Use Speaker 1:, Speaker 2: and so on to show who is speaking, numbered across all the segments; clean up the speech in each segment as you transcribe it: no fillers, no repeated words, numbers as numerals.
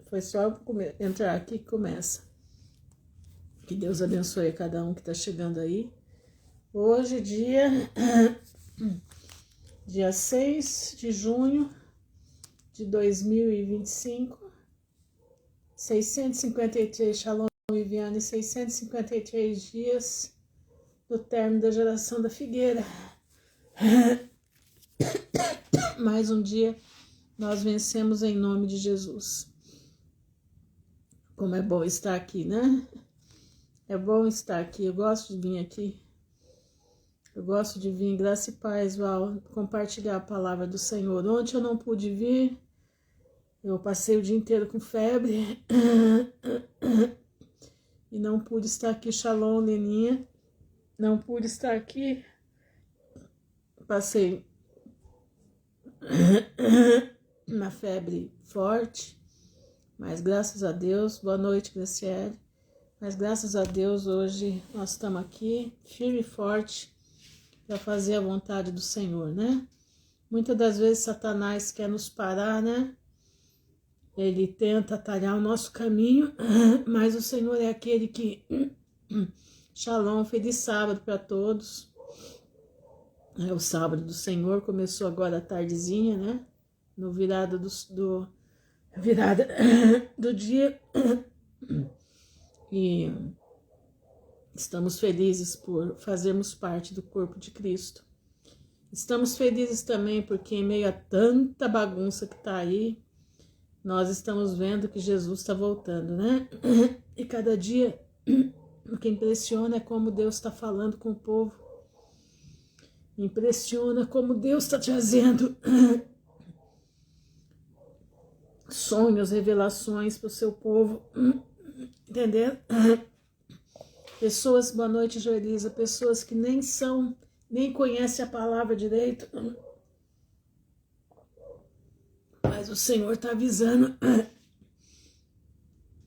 Speaker 1: Foi só entrar aqui que começa. Que Deus abençoe cada um que está chegando aí. Hoje, dia 6 de junho de 2025, 653, Shalom Viviane, 653 dias do término da geração da figueira. Mais um dia nós vencemos em nome de Jesus. Como é bom estar aqui, né? É bom estar aqui, eu gosto de vir aqui. Eu gosto de vir, graça e paz, Val, compartilhar a palavra do Senhor. Ontem eu não pude vir, eu passei o dia inteiro com febre e não pude estar aqui. Shalom, Leninha, não pude estar aqui. Passei uma febre forte, mas graças a Deus, boa noite, Graciele. Mas graças a Deus, hoje nós estamos aqui, firme e forte, para fazer a vontade do Senhor, né? Muitas das vezes Satanás quer nos parar, né? Ele tenta atalhar o nosso caminho, mas o Senhor é aquele que... Shalom, feliz sábado para todos. O sábado do Senhor começou agora à tardezinha, né? No virada virada do dia. E estamos felizes por fazermos parte do corpo de Cristo. Estamos felizes também porque em meio a tanta bagunça que está aí, nós estamos vendo que Jesus está voltando, né? E cada dia o que impressiona é como Deus está falando com o povo. Impressiona como Deus está trazendo sonhos, revelações para o seu povo. Entendeu? Pessoas, boa noite, Joelisa, pessoas que nem conhecem a palavra direito, mas o Senhor está avisando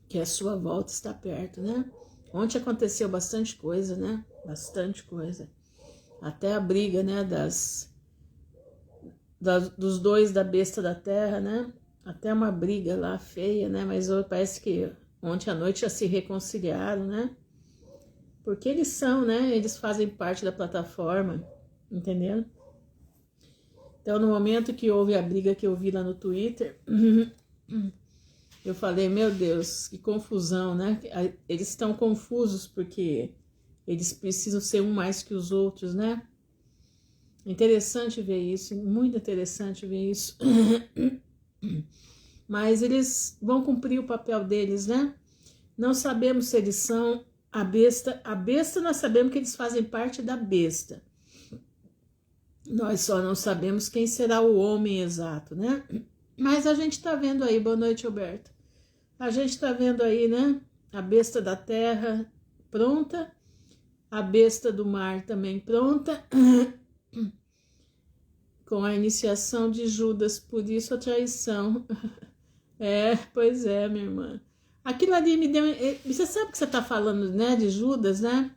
Speaker 1: que a sua volta está perto, né? Ontem aconteceu bastante coisa, né? Bastante coisa. Até a briga, né, dos dois da besta da terra, né? Até uma briga lá feia, né? Mas parece que ontem à noite já se reconciliaram, né? Porque eles são, né? Eles fazem parte da plataforma, entendeu? Então, no momento que houve a briga que eu vi lá no Twitter, eu falei, meu Deus, que confusão, né? Eles estão confusos porque eles precisam ser um mais que os outros, né? Interessante ver isso, muito interessante ver isso. Mas eles vão cumprir o papel deles, né? Não sabemos se eles são a besta nós sabemos que eles fazem parte da besta. Nós só não sabemos quem será o homem exato, né? Mas a gente tá vendo aí, boa noite, Alberto. A gente tá vendo aí, né? A besta da terra pronta, a besta do mar também pronta, com a iniciação de Judas, por isso a traição. Pois é, minha irmã. Aquilo ali me deu... Você sabe que você tá falando, né, de Judas, né?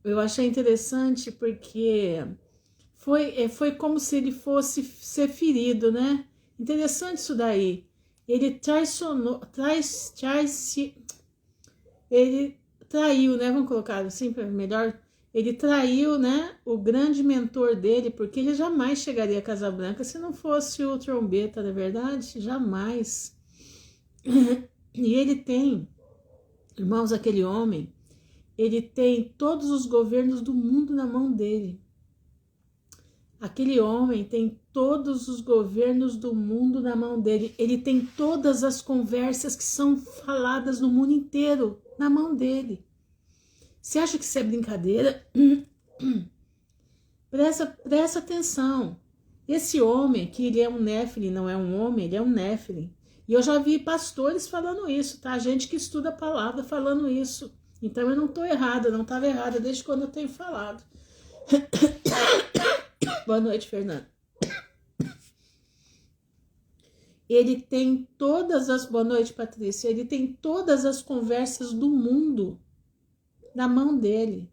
Speaker 1: Eu achei interessante porque foi como se ele fosse ser ferido, né? Interessante isso daí. Ele ele traiu, né? Vamos colocar assim para melhor. Ele traiu, né? O grande mentor dele, porque ele jamais chegaria a Casa Branca se não fosse o trombeta, na verdade, jamais. E ele tem, irmãos, aquele homem, ele tem todos os governos do mundo na mão dele. Aquele homem tem todos os governos do mundo na mão dele. Ele tem todas as conversas que são faladas no mundo inteiro na mão dele. Você acha que isso é brincadeira? Presta atenção. Esse homem, que ele é um Néfilim, não é um homem, ele é um Néfilim. E eu já vi pastores falando isso, tá? Gente que estuda a palavra falando isso. Então eu não estou errada, não estava errada desde quando eu tenho falado. Boa noite, Fernando. Ele tem todas as... Boa noite, Patrícia. Ele tem todas as conversas do mundo na mão dele.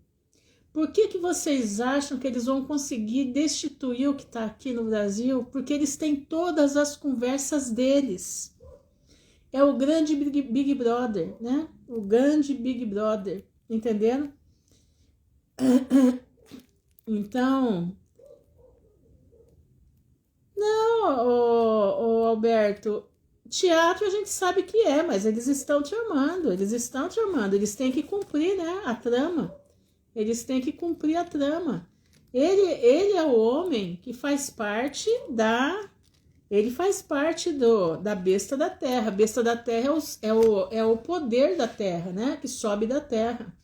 Speaker 1: Por que vocês acham que eles vão conseguir destituir o que está aqui no Brasil? Porque eles têm todas as conversas deles. É o grande Big Brother, né? O grande Big Brother, entendendo? Então, não, ô Alberto, teatro a gente sabe que é, mas eles estão tramando, eles têm que cumprir, né, a trama. Eles têm que cumprir a trama. Ele é o homem que faz parte Ele faz parte da besta da terra. A besta da terra é o poder da terra, né? Que sobe da terra.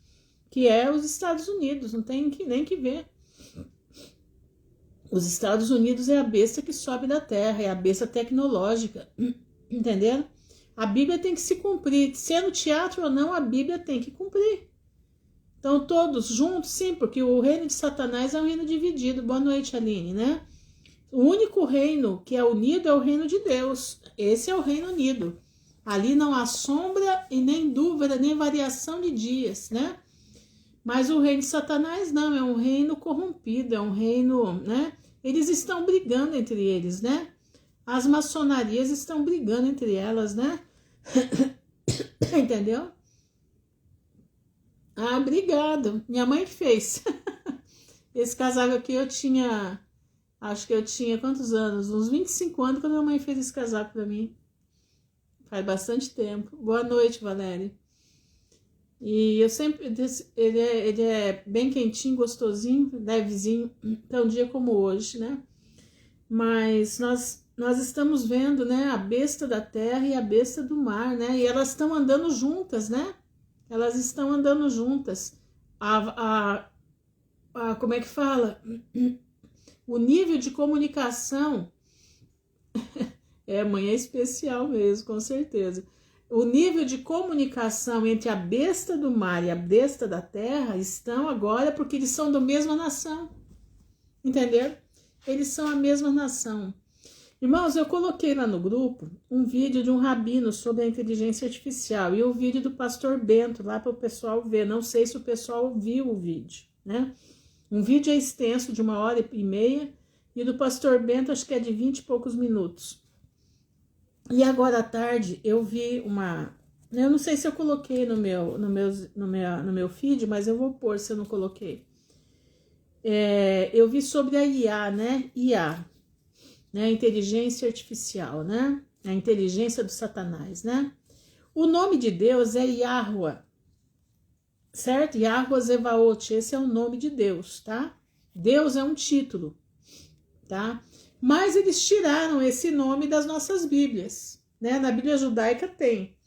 Speaker 1: Que é os Estados Unidos, não tem nem que ver. Os Estados Unidos é a besta que sobe da terra, é a besta tecnológica. Entendeu? A Bíblia tem que se cumprir. Sendo teatro ou não, a Bíblia tem que cumprir. Então, todos juntos, sim, porque o reino de Satanás é um reino dividido. Boa noite, Aline, né? O único reino que é unido é o reino de Deus. Esse é o reino unido. Ali não há sombra e nem dúvida, nem variação de dias, né? Mas o reino de Satanás não, é um reino corrompido, é um reino, né? Eles estão brigando entre eles, né? As maçonarias estão brigando entre elas, né? Entendeu? Ah, obrigado. Minha mãe que fez. Esse casaco aqui acho que eu tinha quantos anos? Uns 25 anos quando minha mãe fez esse casaco pra mim. Faz bastante tempo. Boa noite, Valéria. E eu sempre, ele é bem quentinho, gostosinho, levezinho, para um dia como hoje, né? Mas nós estamos vendo, né, a besta da terra e a besta do mar, né? E elas estão andando juntas, né? Elas estão andando juntas. Como é que fala? O nível de comunicação amanhã é especial mesmo, com certeza. O nível de comunicação entre a besta do mar e a besta da terra estão agora porque eles são da mesma nação. Entendeu? Eles são a mesma nação. Irmãos, eu coloquei lá no grupo um vídeo de um rabino sobre a inteligência artificial e o vídeo do pastor Bento lá para o pessoal ver. Não sei se o pessoal viu o vídeo, né? Um vídeo é extenso de 1h30 e do pastor Bento acho que é de 20 e poucos minutos. E agora à tarde eu vi eu não sei se eu coloquei no meu feed, mas eu vou pôr se eu não coloquei. Eu vi sobre a IA, né? IA. Né, inteligência artificial, né? A inteligência do Satanás, né? O nome de Deus é Yahweh, certo? Yahweh Zevaot, esse é o nome de Deus, tá? Deus é um título, tá? Mas eles tiraram esse nome das nossas Bíblias, né? Na Bíblia judaica tem,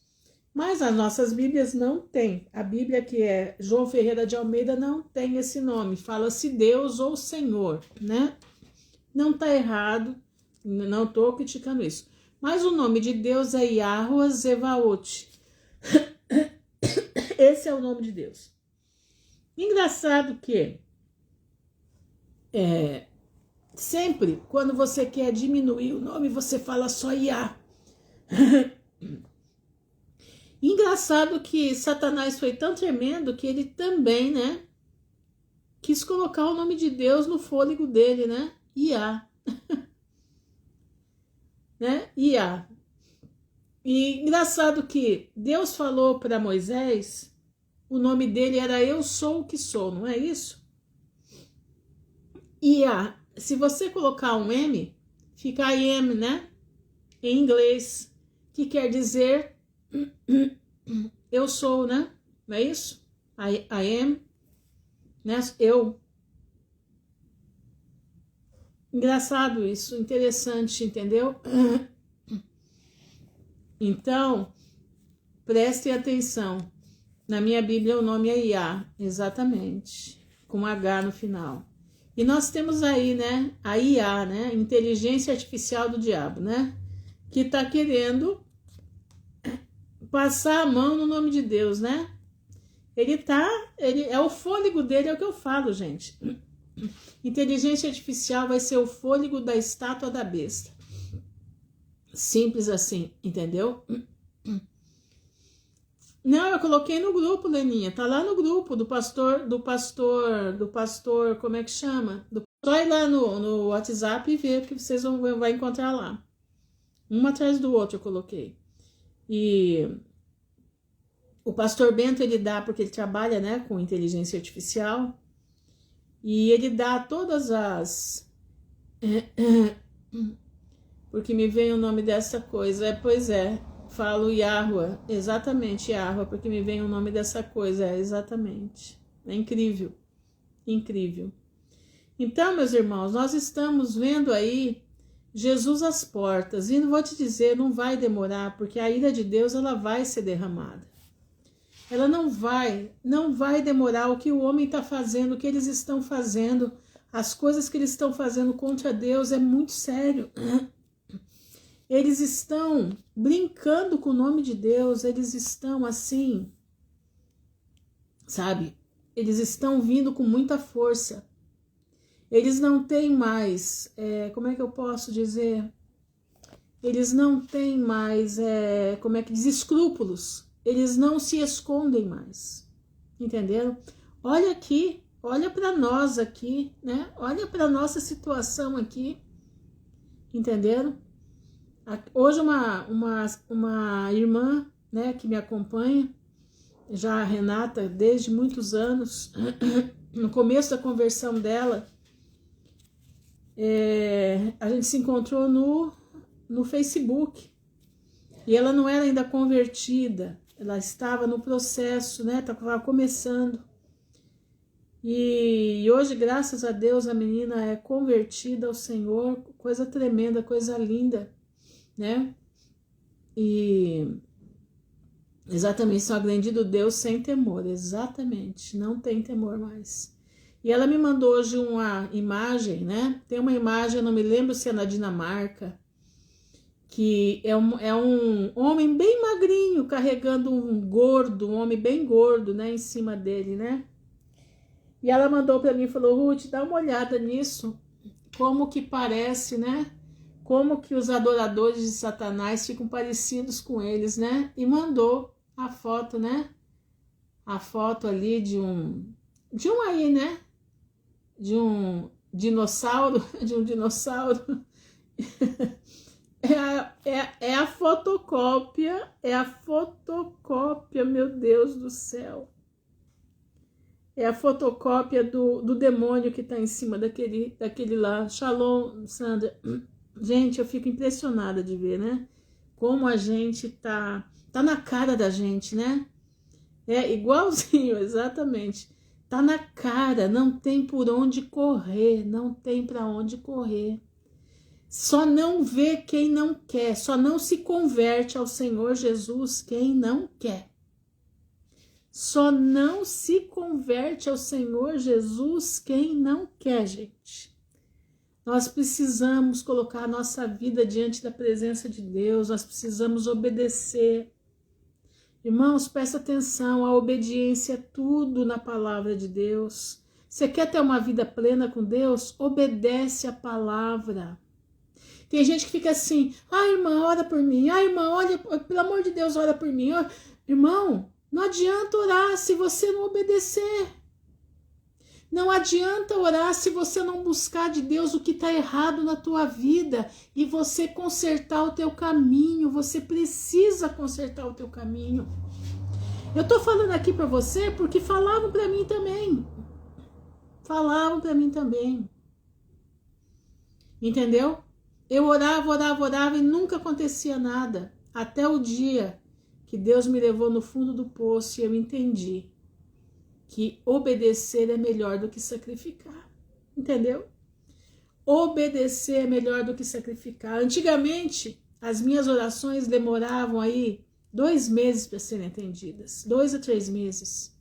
Speaker 1: mas as nossas Bíblias não tem. A Bíblia que é João Ferreira de Almeida não tem esse nome, fala-se Deus ou Senhor, né? Não tá errado. Não estou criticando isso. Mas o nome de Deus é Yahweh Zevaot. Esse é o nome de Deus. Engraçado que sempre quando você quer diminuir o nome, você fala só Yah. Engraçado que Satanás foi tão tremendo que ele também, né, quis colocar o nome de Deus no fôlego dele, né? Yah. Né? Ia. E engraçado que Deus falou para Moisés, o nome dele era Eu Sou o que Sou, não é isso? Ia. Se você colocar um M, fica I am, né? Em inglês, que quer dizer eu sou, né? Não é isso? I am, né? Eu. Engraçado isso, interessante, entendeu? Então, prestem atenção. Na minha Bíblia o nome é Iá, exatamente, com H no final. E nós temos aí, né, a IA, né, inteligência artificial do diabo, né, que tá querendo passar a mão no nome de Deus, né? Ele é o fôlego dele, é o que eu falo, gente. Inteligência artificial vai ser o fôlego da estátua da besta. Simples assim, entendeu? Não, eu coloquei no grupo, Leninha. Tá lá no grupo do pastor, como é que chama? Só ir lá no WhatsApp e ver que vocês vão encontrar lá. Um atrás do outro eu coloquei. E o pastor Bento, ele dá, porque ele trabalha, né, com inteligência artificial, e ele dá todas as... Porque me vem o nome dessa coisa. Pois é, falo Yahua, exatamente Yahua, porque me vem o nome dessa coisa, exatamente. É incrível, incrível. Então, meus irmãos, nós estamos vendo aí Jesus às portas, e não vou te dizer, não vai demorar, porque a ira de Deus, ela vai ser derramada. Ela não vai demorar. O que o homem está fazendo, o que eles estão fazendo, as coisas que eles estão fazendo contra Deus é muito sério. Eles estão brincando com o nome de Deus, eles estão assim, sabe? Eles estão vindo com muita força. Eles não têm mais, como é que eu posso dizer? Eles não têm mais, como é que diz, escrúpulos. Eles não se escondem mais, entenderam? Olha aqui, olha para nós aqui, né? Olha para nossa situação aqui, entenderam? Hoje uma irmã, né, que me acompanha, já a Renata, desde muitos anos, no começo da conversão dela, a gente se encontrou no Facebook, e ela não era ainda convertida, ela estava no processo, né, estava começando, e hoje, graças a Deus, a menina é convertida ao Senhor, coisa tremenda, coisa linda, né? E exatamente, só agredido Deus sem temor, exatamente, não tem temor mais. E ela me mandou hoje uma imagem, né? Tem uma imagem, eu não me lembro se é na Dinamarca, que é um homem bem magrinho carregando um homem bem gordo, né, em cima dele, né? E ela mandou para mim e falou: Ruth, dá uma olhada nisso, como que parece, né? Como que os adoradores de Satanás ficam parecidos com eles, né? E mandou a foto, né? A foto ali de um aí, né? De um dinossauro, É a fotocópia, meu Deus do céu. É a fotocópia do demônio que está em cima daquele lá. Shalom, Sandra. Gente, eu fico impressionada de ver, né? Como a gente tá na cara da gente, né? É igualzinho, exatamente. Tá na cara, não tem por onde correr, não tem para onde correr. Só não vê quem não quer, só não se converte ao Senhor Jesus quem não quer. Só não se converte ao Senhor Jesus quem não quer, gente. Nós precisamos colocar a nossa vida diante da presença de Deus, nós precisamos obedecer. Irmãos, presta atenção, a obediência é tudo na palavra de Deus. Você quer ter uma vida plena com Deus? Obedece a palavra. Tem gente que fica assim: irmã, ora por mim. Irmã, olha, pelo amor de Deus, ora por mim. Irmão, não adianta orar se você não obedecer. Não adianta orar se você não buscar de Deus o que está errado na tua vida e você consertar o teu caminho. Você precisa consertar o teu caminho. Eu tô falando aqui para você porque falavam para mim também. Falavam para mim também. Entendeu? Eu orava e nunca acontecia nada. Até o dia que Deus me levou no fundo do poço e eu entendi que obedecer é melhor do que sacrificar. Entendeu? Obedecer é melhor do que sacrificar. Antigamente, as minhas orações demoravam aí 2 meses para serem atendidas. 2 a 3 meses.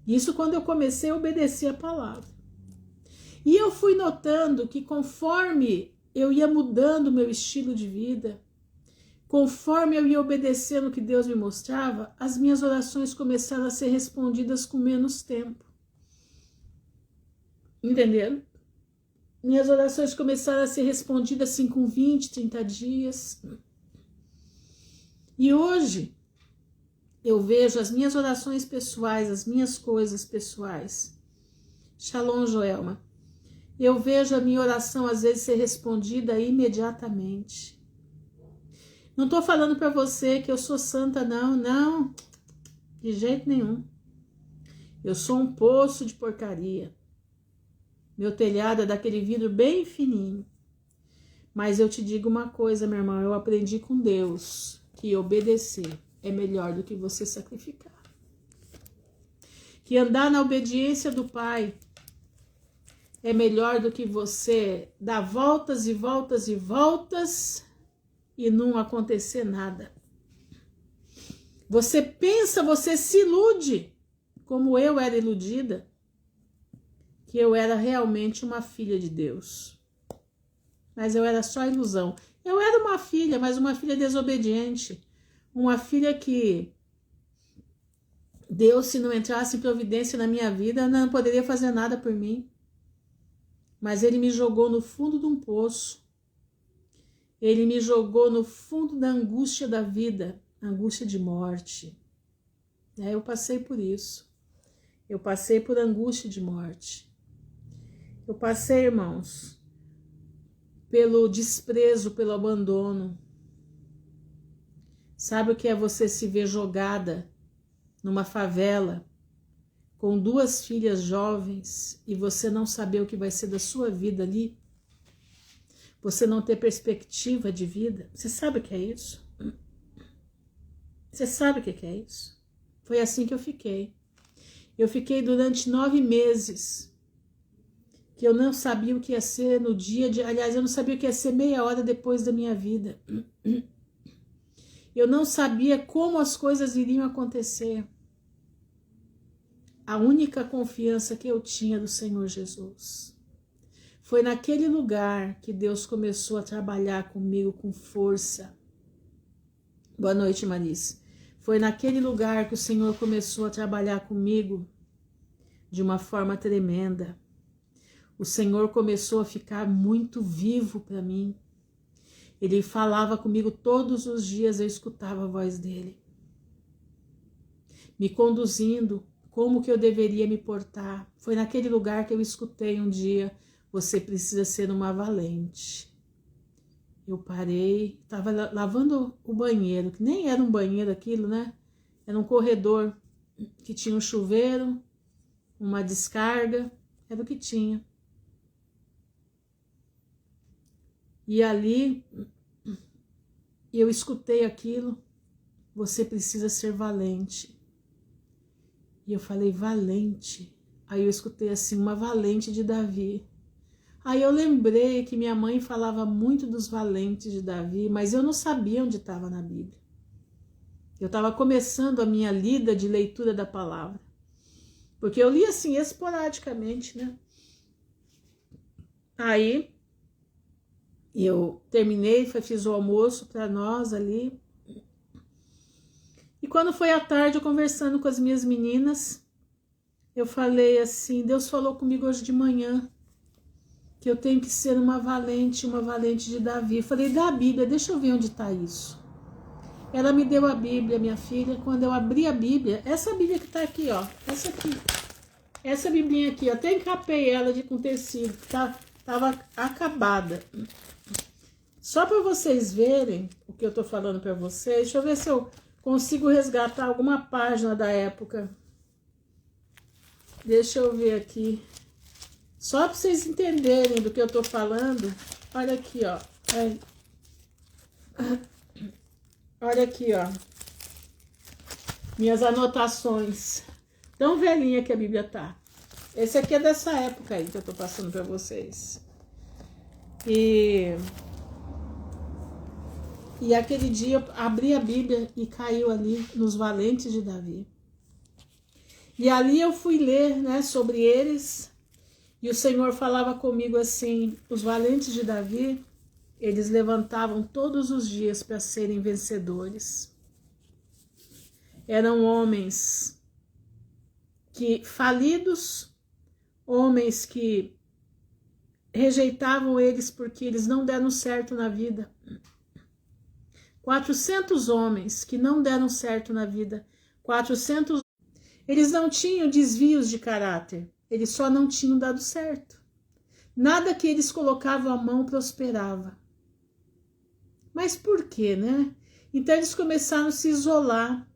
Speaker 1: Isso quando eu comecei a obedecer a palavra. E eu fui notando que conforme eu ia mudando o meu estilo de vida, conforme eu ia obedecendo o que Deus me mostrava, as minhas orações começaram a ser respondidas com menos tempo. Entenderam? Minhas orações começaram a ser respondidas assim com 20, 30 dias. E hoje, Eu vejo as minhas orações pessoais, as minhas coisas pessoais. Shalom, Joelma. Eu vejo a minha oração às vezes ser respondida imediatamente. Não estou falando para você que eu sou santa, não, de jeito nenhum. Eu sou um poço de porcaria. Meu telhado é daquele vidro bem fininho. Mas eu te digo uma coisa, meu irmão, eu aprendi com Deus que obedecer é melhor do que você sacrificar. Que andar na obediência do Pai é melhor do que você dar voltas e voltas e voltas e não acontecer nada. Você pensa, você se ilude, como eu era iludida, que eu era realmente uma filha de Deus. Mas eu era só ilusão. Eu era uma filha, mas uma filha desobediente. Uma filha que Deus, se não entrasse em providência na minha vida, não poderia fazer nada por mim. Mas Ele me jogou no fundo de um poço. Ele me jogou no fundo da angústia da vida, angústia de morte. Eu passei por isso. Eu passei por angústia de morte. Eu passei, irmãos, pelo desprezo, pelo abandono. Sabe o que é você se ver jogada numa favela com 2 filhas jovens e você não saber o que vai ser da sua vida ali? Você não ter perspectiva de vida? Você sabe o que é isso? Você sabe o que é isso? Foi assim que eu fiquei. Eu fiquei durante 9 meses que eu não sabia o que ia ser no dia de... Aliás, eu não sabia o que ia ser meia hora depois da minha vida. Eu não sabia como as coisas iriam acontecer. A única confiança que eu tinha do Senhor Jesus. Foi naquele lugar que Deus começou a trabalhar comigo com força. Boa noite, Marice. Foi naquele lugar que o Senhor começou a trabalhar comigo de uma forma tremenda. O Senhor começou a ficar muito vivo para mim. Ele falava comigo todos os dias, eu escutava a voz dele. Me conduzindo, como que eu deveria me portar. Foi naquele lugar que eu escutei um dia, você precisa ser uma valente. Eu parei, estava lavando o banheiro, que nem era um banheiro aquilo, né? Era um corredor que tinha um chuveiro, uma descarga, era o que tinha. E ali eu escutei aquilo, você precisa ser valente. E eu falei, valente? Aí eu escutei assim, uma valente de Davi. Aí eu lembrei que minha mãe falava muito dos valentes de Davi, mas eu não sabia onde estava na Bíblia. Eu estava começando a minha lida de leitura da palavra. Porque eu li assim, esporadicamente, né? Aí eu terminei, fiz o almoço para nós ali. E quando foi à tarde, eu conversando com as minhas meninas, eu falei assim, Deus falou comigo hoje de manhã, que eu tenho que ser uma valente de Davi. Eu falei, da Bíblia, deixa eu ver onde está isso. Ela me deu a Bíblia, minha filha. Quando eu abri a Bíblia, essa Bíblia que está aqui, ó, essa aqui, essa Biblinha aqui, eu até encapei ela com tecido, tava acabada. Só para vocês verem o que eu tô falando para vocês, deixa eu ver se eu consigo resgatar alguma página da época. Deixa eu ver aqui. Só para vocês entenderem do que eu tô falando. Olha aqui, ó. Olha aqui, ó. Minhas anotações. Tão velhinha que a Bíblia tá. Esse aqui é dessa época aí que eu tô passando para vocês. E aquele dia eu abri a Bíblia e caiu ali nos valentes de Davi. E ali eu fui ler, né, sobre eles. E o Senhor falava comigo assim, os valentes de Davi, eles levantavam todos os dias para serem vencedores. Eram homens que falidos, homens que rejeitavam eles porque eles não deram certo na vida. 400 homens que não deram certo na vida, 400. Eles não tinham desvios de caráter, eles só não tinham dado certo. Nada que eles colocavam a mão prosperava. Mas por quê, né? Então eles começaram a se isolar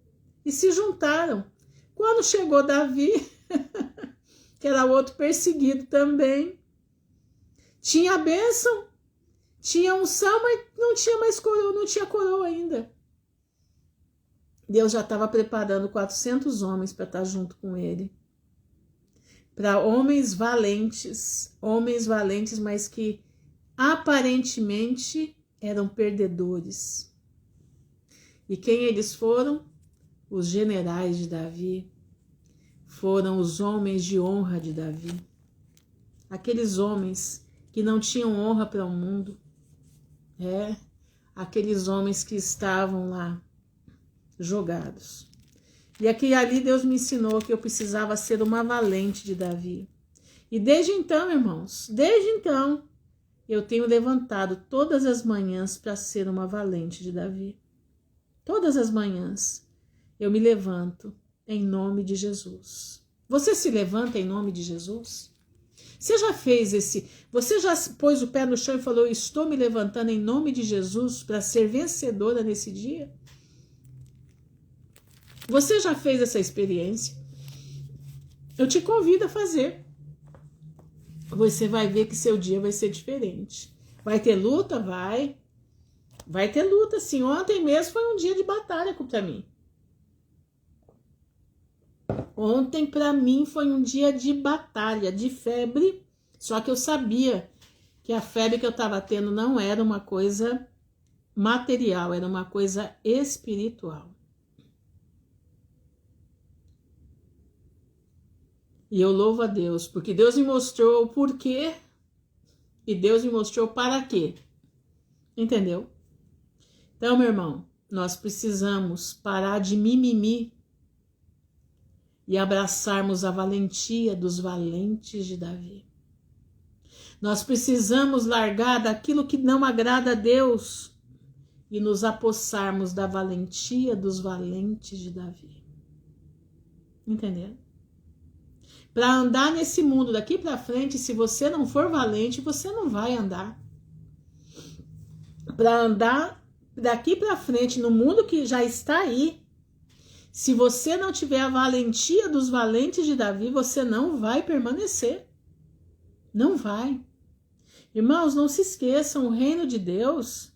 Speaker 1: e se juntaram. Quando chegou Davi, que era outro perseguido também, tinha a bênção, tinha unção, mas não tinha mais coroa, não tinha coroa ainda. Deus já estava preparando 400 homens para estar junto com ele. Para homens valentes, mas que aparentemente eram perdedores. E quem eles foram? Os generais de Davi. Foram os homens de honra de Davi. Aqueles homens que não tinham honra para o mundo. Aqueles homens que estavam lá jogados. E aqui ali Deus me ensinou que eu precisava ser uma valente de Davi. E desde então, irmãos, desde então, eu tenho levantado todas as manhãs para ser uma valente de Davi. Todas as manhãs eu me levanto em nome de Jesus. Você se levanta em nome de Jesus? Você já fez você já pôs o pé no chão e falou, estou me levantando em nome de Jesus para ser vencedora nesse dia? Você já fez essa experiência? Eu te convido a fazer. Você vai ver que seu dia vai ser diferente. Vai ter luta? Vai. Vai ter luta, sim. Ontem mesmo foi um dia de batalha para mim. Ontem, para mim, foi um dia de batalha, de febre. Só que eu sabia que a febre que eu estava tendo não era uma coisa material, era uma coisa espiritual. E eu louvo a Deus, porque Deus me mostrou o porquê e Deus me mostrou para quê. Entendeu? Então, meu irmão, nós precisamos parar de mimimi e abraçarmos a valentia dos valentes de Davi. Nós precisamos largar daquilo que não agrada a Deus e nos apossarmos da valentia dos valentes de Davi. Entendeu? Para andar nesse mundo daqui para frente, se você não for valente, você não vai andar. Para andar daqui para frente no mundo que já está aí, se você não tiver a valentia dos valentes de Davi, você não vai permanecer. Não vai. Irmãos, não se esqueçam, o reino de Deus,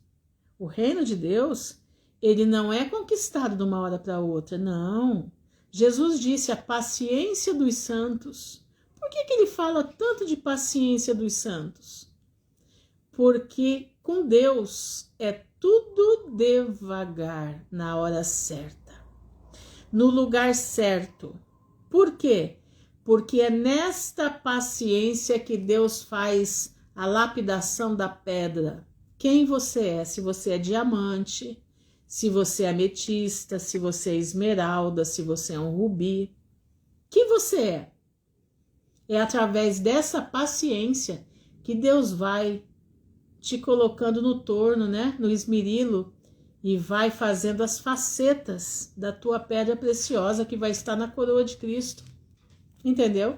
Speaker 1: ele não é conquistado de uma hora para outra, não. Jesus disse a paciência dos santos. Por que ele fala tanto de paciência dos santos? Porque com Deus é tudo devagar, na hora certa, no lugar certo. Por quê? Porque é nesta paciência que Deus faz a lapidação da pedra. Quem você é? Se você é diamante, se você é ametista, se você é esmeralda, se você é um rubi. Quem você é? É através dessa paciência que Deus vai te colocando no torno, né? No esmerilo, e vai fazendo as facetas da tua pedra preciosa que vai estar na coroa de Cristo. Entendeu?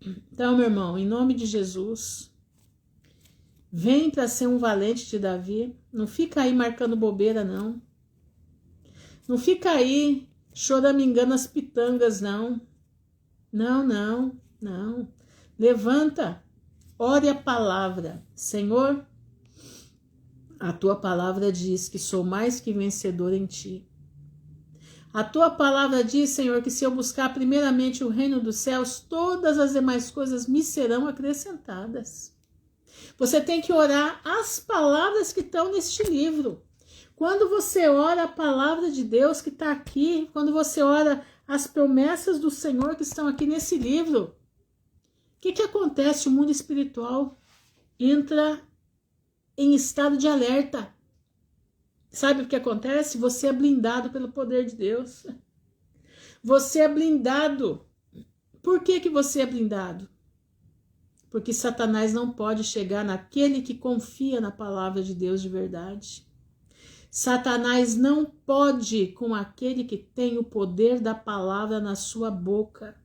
Speaker 1: Então, meu irmão, em nome de Jesus, vem para ser um valente de Davi. Não fica aí marcando bobeira, não. Não fica aí choramingando as pitangas, não. Não. Levanta, ore a palavra. Senhor, a tua palavra diz que sou mais que vencedor em ti. A tua palavra diz, Senhor, que se eu buscar primeiramente o reino dos céus, todas as demais coisas me serão acrescentadas. Você tem que orar as palavras que estão neste livro. Quando você ora a palavra de Deus que está aqui, quando você ora as promessas do Senhor que estão aqui nesse livro, o que acontece? O mundo espiritual entra em estado de alerta. Sabe o que acontece? Você é blindado pelo poder de Deus. Você é blindado. Por que você é blindado? Porque Satanás não pode chegar naquele que confia na palavra de Deus de verdade. Satanás não pode com aquele que tem o poder da palavra na sua boca,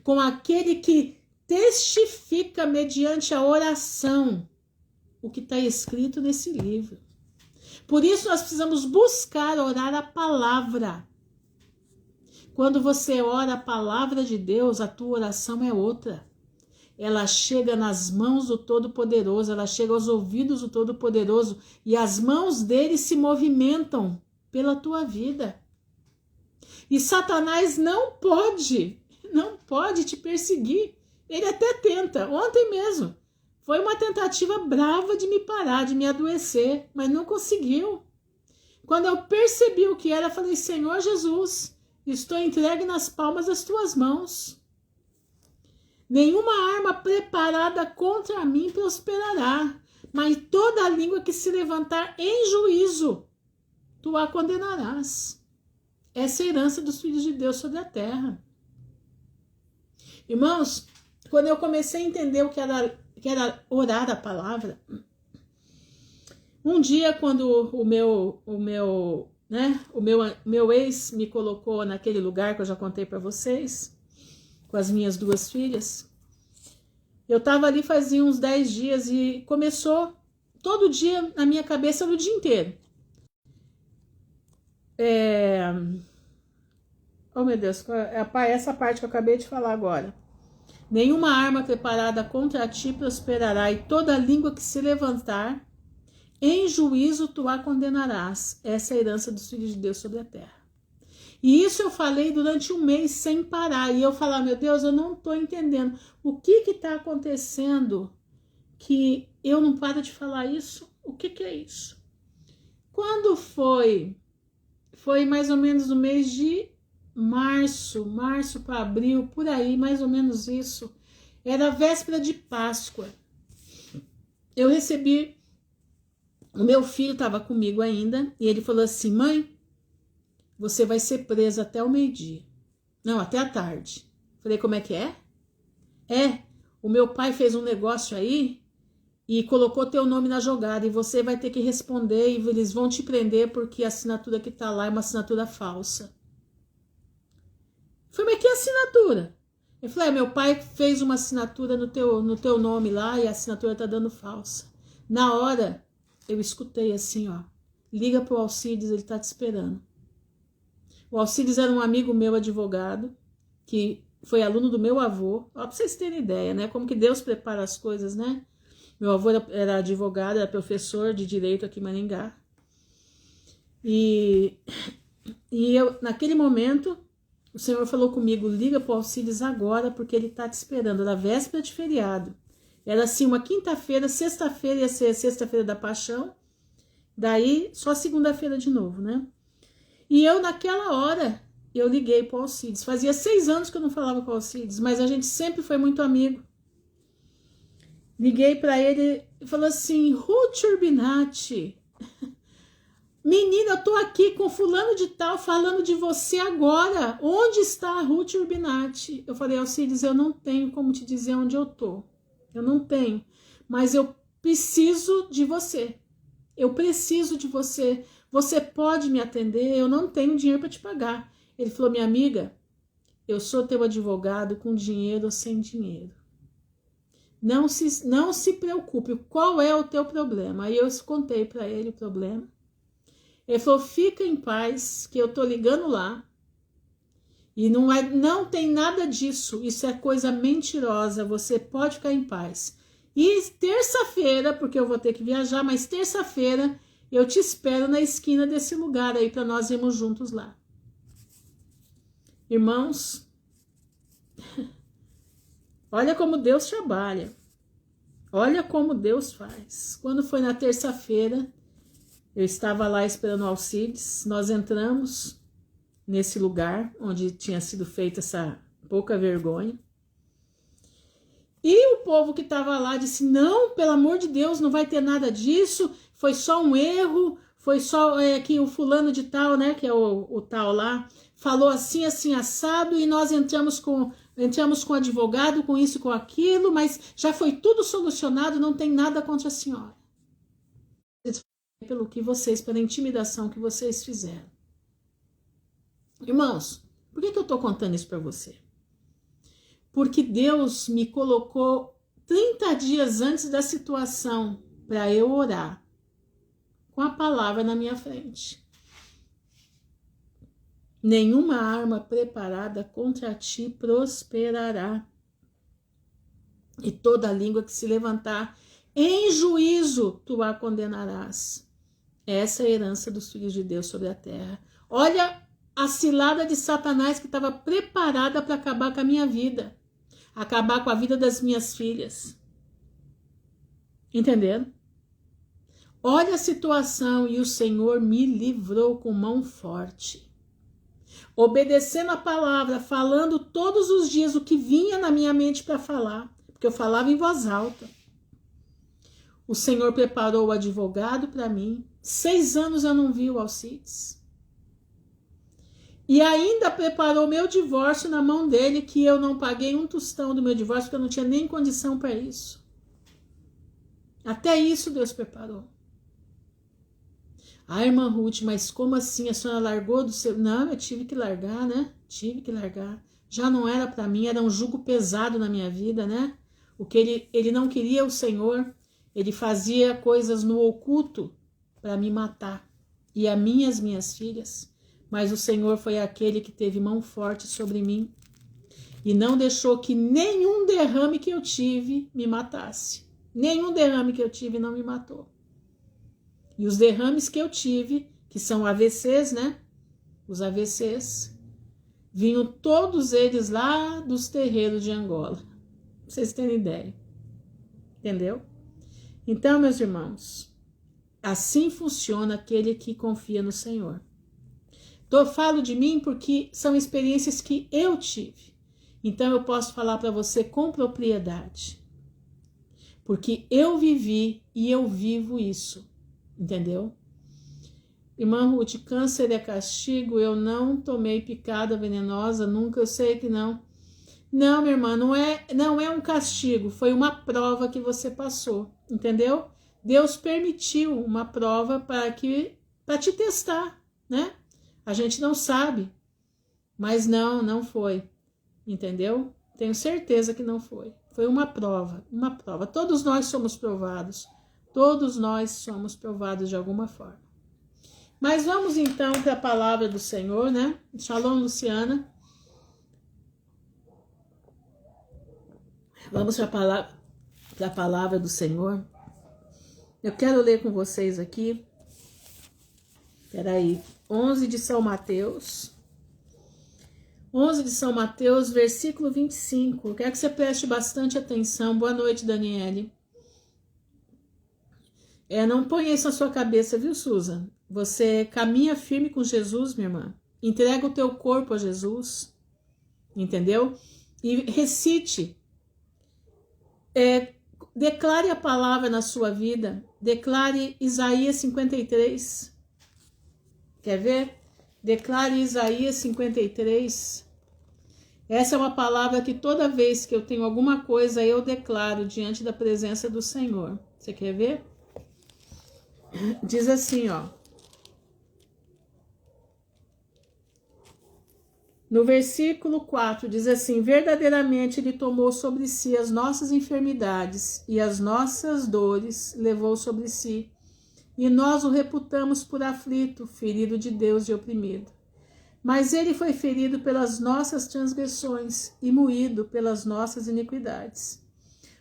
Speaker 1: com aquele que testifica mediante a oração o que está escrito nesse livro. Por isso nós precisamos buscar orar a palavra. Quando você ora a palavra de Deus, a tua oração é outra. Ela chega nas mãos do Todo-Poderoso, ela chega aos ouvidos do Todo-Poderoso e as mãos dele se movimentam pela tua vida. E Satanás não pode te perseguir. Ele até tenta, ontem mesmo. Foi uma tentativa brava de me parar, de me adoecer, mas não conseguiu. Quando eu percebi o que era, falei, Senhor Jesus, estou entregue nas palmas das tuas mãos. Nenhuma arma preparada contra mim prosperará, mas toda língua que se levantar em juízo, tu a condenarás. Essa é a herança dos filhos de Deus sobre a terra. Irmãos, quando eu comecei a entender o que era orar a palavra, um dia quando o meu ex me colocou naquele lugar que eu já contei para vocês, com as minhas 2 filhas, eu estava ali fazia uns 10 dias e começou todo dia na minha cabeça no dia inteiro. Oh meu Deus, essa parte que eu acabei de falar agora. Nenhuma arma preparada contra ti prosperará, e toda língua que se levantar, em juízo tu a condenarás. Essa é a herança dos filhos de Deus sobre a terra. E isso eu falei durante um mês sem parar. E eu falava, meu Deus, eu não estou entendendo. O que está acontecendo que eu não paro de falar isso? O que é isso? Quando foi? Foi mais ou menos no mês de março para abril, por aí, mais ou menos isso. Era a véspera de Páscoa. Eu recebi, o meu filho estava comigo ainda, e ele falou assim, mãe, você vai ser presa até o meio-dia. Não, até a tarde. Falei, como é que é? O meu pai fez um negócio aí e colocou teu nome na jogada e você vai ter que responder e eles vão te prender porque a assinatura que tá lá é uma assinatura falsa. Falei, mas que assinatura? Eu falei, meu pai fez uma assinatura no teu nome lá e a assinatura tá dando falsa. Na hora, eu escutei assim, ó, liga pro Alcides, ele tá te esperando. O Alcides era um amigo meu advogado, que foi aluno do meu avô. Ó, pra vocês terem ideia, né? Como que Deus prepara as coisas, né? Meu avô era advogado, era professor de direito aqui em Maringá. E eu, naquele momento, o Senhor falou comigo, liga pro Alcides agora, porque ele tá te esperando. Era véspera de feriado. Era assim, uma quinta-feira, sexta-feira ia ser sexta-feira da Paixão. Daí, só segunda-feira de novo, né? E eu, naquela hora, eu liguei para o Alcides. Fazia 6 anos que eu não falava com o Alcides, mas a gente sempre foi muito amigo. Liguei para ele e falou assim, Ruth Urbinati, menina, eu tô aqui com fulano de tal falando de você agora. Onde está a Ruth Urbinati? Eu falei, Alcides, eu não tenho como te dizer onde eu tô. Eu não tenho, mas eu preciso de você. Eu preciso de você. Você pode me atender? Eu não tenho dinheiro para te pagar. Ele falou, minha amiga, eu sou teu advogado com dinheiro ou sem dinheiro. Não se preocupe, qual é o teu problema? Aí eu contei para ele o problema. Ele falou, fica em paz, que eu tô ligando lá. E não tem nada disso, isso é coisa mentirosa, você pode ficar em paz. E terça-feira, porque eu vou ter que viajar, mas terça-feira eu te espero na esquina desse lugar aí para nós irmos juntos lá. Irmãos, olha como Deus trabalha. Olha como Deus faz. Quando foi na terça-feira, eu estava lá esperando o Alcides, nós entramos nesse lugar onde tinha sido feita essa pouca vergonha. E o povo que estava lá disse, não, pelo amor de Deus, não vai ter nada disso, foi só um erro, foi só que o fulano de tal, né, que é o tal lá, falou assim, assim, assado, e nós entramos com advogado, com isso e com aquilo, mas já foi tudo solucionado, não tem nada contra a senhora. pela intimidação que vocês fizeram. Irmãos, por que eu estou contando isso para você? Porque Deus me colocou 30 dias antes da situação para eu orar, com a palavra na minha frente. Nenhuma arma preparada contra ti prosperará. E toda língua que se levantar em juízo tu a condenarás. Essa é a herança dos filhos de Deus sobre a terra. Olha a cilada de Satanás que estava preparada para acabar com a minha vida. Acabar com a vida das minhas filhas. Entenderam? Olha a situação, e o Senhor me livrou com mão forte. Obedecendo a palavra, falando todos os dias o que vinha na minha mente para falar, porque eu falava em voz alta. O Senhor preparou o advogado para mim. 6 anos eu não vi o Alcides. E ainda preparou meu divórcio na mão dele, que eu não paguei um tostão do meu divórcio, porque eu não tinha nem condição para isso. Até isso Deus preparou. Ah, irmã Ruth, mas como assim? A senhora largou do seu... Não, eu tive que largar, né? Tive que largar. Já não era para mim, era um jugo pesado na minha vida, né? O que ele não queria o Senhor, ele fazia coisas no oculto para me matar. E a mim e as minhas filhas. Mas o Senhor foi aquele que teve mão forte sobre mim. E não deixou que nenhum derrame que eu tive me matasse. Nenhum derrame que eu tive não me matou. E os derrames que eu tive, que são AVCs, né? Os AVCs, vinham todos eles lá dos terreiros de Angola. Pra vocês terem ideia. Entendeu? Então, meus irmãos, assim funciona aquele que confia no Senhor. Falo de mim porque são experiências que eu tive. Então, eu posso falar para você com propriedade. Porque eu vivi e eu vivo isso. Entendeu? Irmã Ruth, câncer é castigo? Eu não tomei picada venenosa, nunca, eu sei que não. Não, minha irmã, não é um castigo, foi uma prova que você passou, entendeu? Deus permitiu uma prova para te testar, né? A gente não sabe, mas não foi, entendeu? Tenho certeza que não foi. Foi uma prova, uma prova. Todos nós somos provados. Todos nós somos provados de alguma forma. Mas vamos então para a palavra do Senhor, né? Shalom, Luciana. Vamos para a palavra do Senhor. Eu quero ler com vocês aqui. Peraí. 11 de São Mateus. 11 de São Mateus, versículo 25. Eu quero que você preste bastante atenção. Boa noite, Daniele. Não ponha isso na sua cabeça, viu, Susan? Você caminha firme com Jesus, minha irmã. Entrega o teu corpo a Jesus. Entendeu? E recite. Declare a palavra na sua vida. Declare Isaías 53. Quer ver? Declare Isaías 53. Essa é uma palavra que toda vez que eu tenho alguma coisa, eu declaro diante da presença do Senhor. Você quer ver? Diz assim, ó. No versículo 4, diz assim: verdadeiramente ele tomou sobre si as nossas enfermidades e as nossas dores levou sobre si. E nós o reputamos por aflito, ferido de Deus e oprimido. Mas ele foi ferido pelas nossas transgressões e moído pelas nossas iniquidades.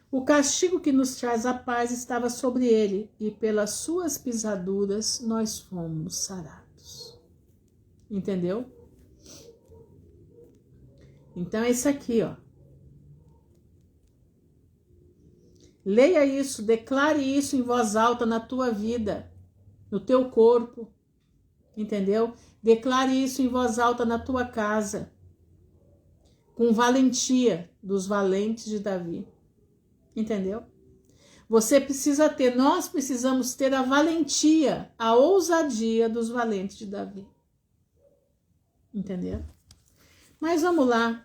Speaker 1: O castigo que nos traz a paz estava sobre ele, e pelas suas pisaduras nós fomos sarados. Entendeu? Então é isso aqui, ó. Leia isso, declare isso em voz alta na tua vida, no teu corpo. Entendeu? Declare isso em voz alta na tua casa, com valentia dos valentes de Davi. Entendeu? Nós precisamos ter a valentia, a ousadia dos valentes de Davi. Entendeu? Mas vamos lá.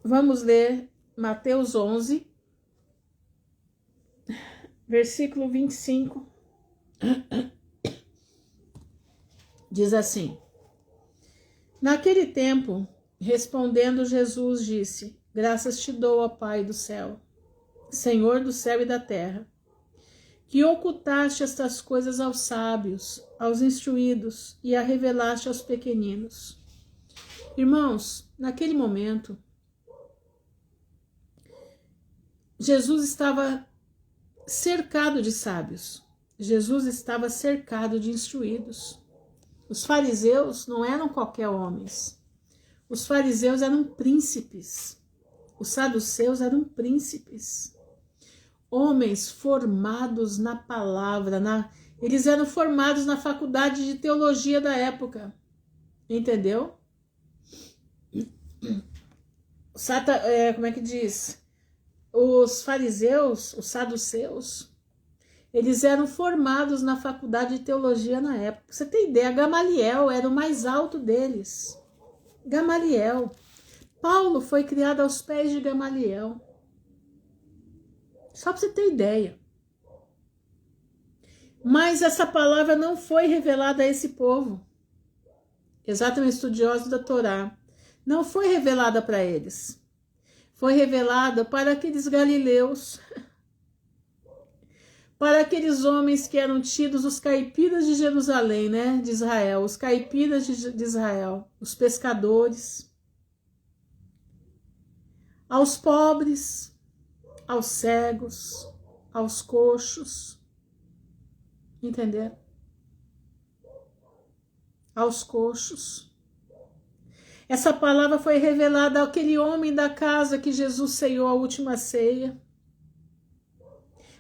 Speaker 1: Vamos ler Mateus 11, versículo 25. Diz assim: naquele tempo, respondendo Jesus, disse: graças te dou, ó Pai do céu, Senhor do céu e da terra, que ocultaste estas coisas aos sábios, aos instruídos, e a revelaste aos pequeninos. Irmãos, naquele momento, Jesus estava cercado de sábios. Jesus estava cercado de instruídos. Os fariseus não eram qualquer homens. Os fariseus eram príncipes. Os saduceus eram príncipes. Homens formados na palavra. Eles eram formados na faculdade de teologia da época. Entendeu? Como é que diz? Os fariseus, os saduceus, eles eram formados na faculdade de teologia na época. Você tem ideia, Gamaliel era o mais alto deles. Gamaliel. Paulo foi criado aos pés de Gamaliel. Só para você ter ideia. Mas essa palavra não foi revelada a esse povo. Exatamente, estudiosos da Torá. Não foi revelada para eles. Foi revelada para aqueles galileus, para aqueles homens que eram tidos os caipiras de Jerusalém, né, de Israel, os caipiras de Israel, os pescadores, aos pobres, aos cegos, aos coxos, entenderam? Aos coxos. Essa palavra foi revelada àquele homem da casa que Jesus ceiou a última ceia.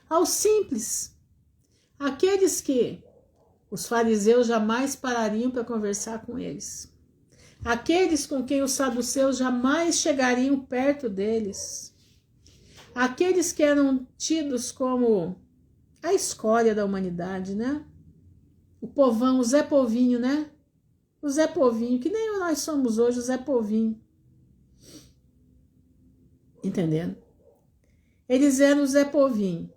Speaker 1: Aos simples, aqueles que os fariseus jamais parariam para conversar com eles. Aqueles com quem os saduceus jamais chegariam perto deles. Aqueles que eram tidos como a escória da humanidade, né? O povão, o Zé Povinho, né? O Zé Povinho, que nem nós somos hoje, o Zé Povinho. Entendendo? Eles eram o Zé Povinho.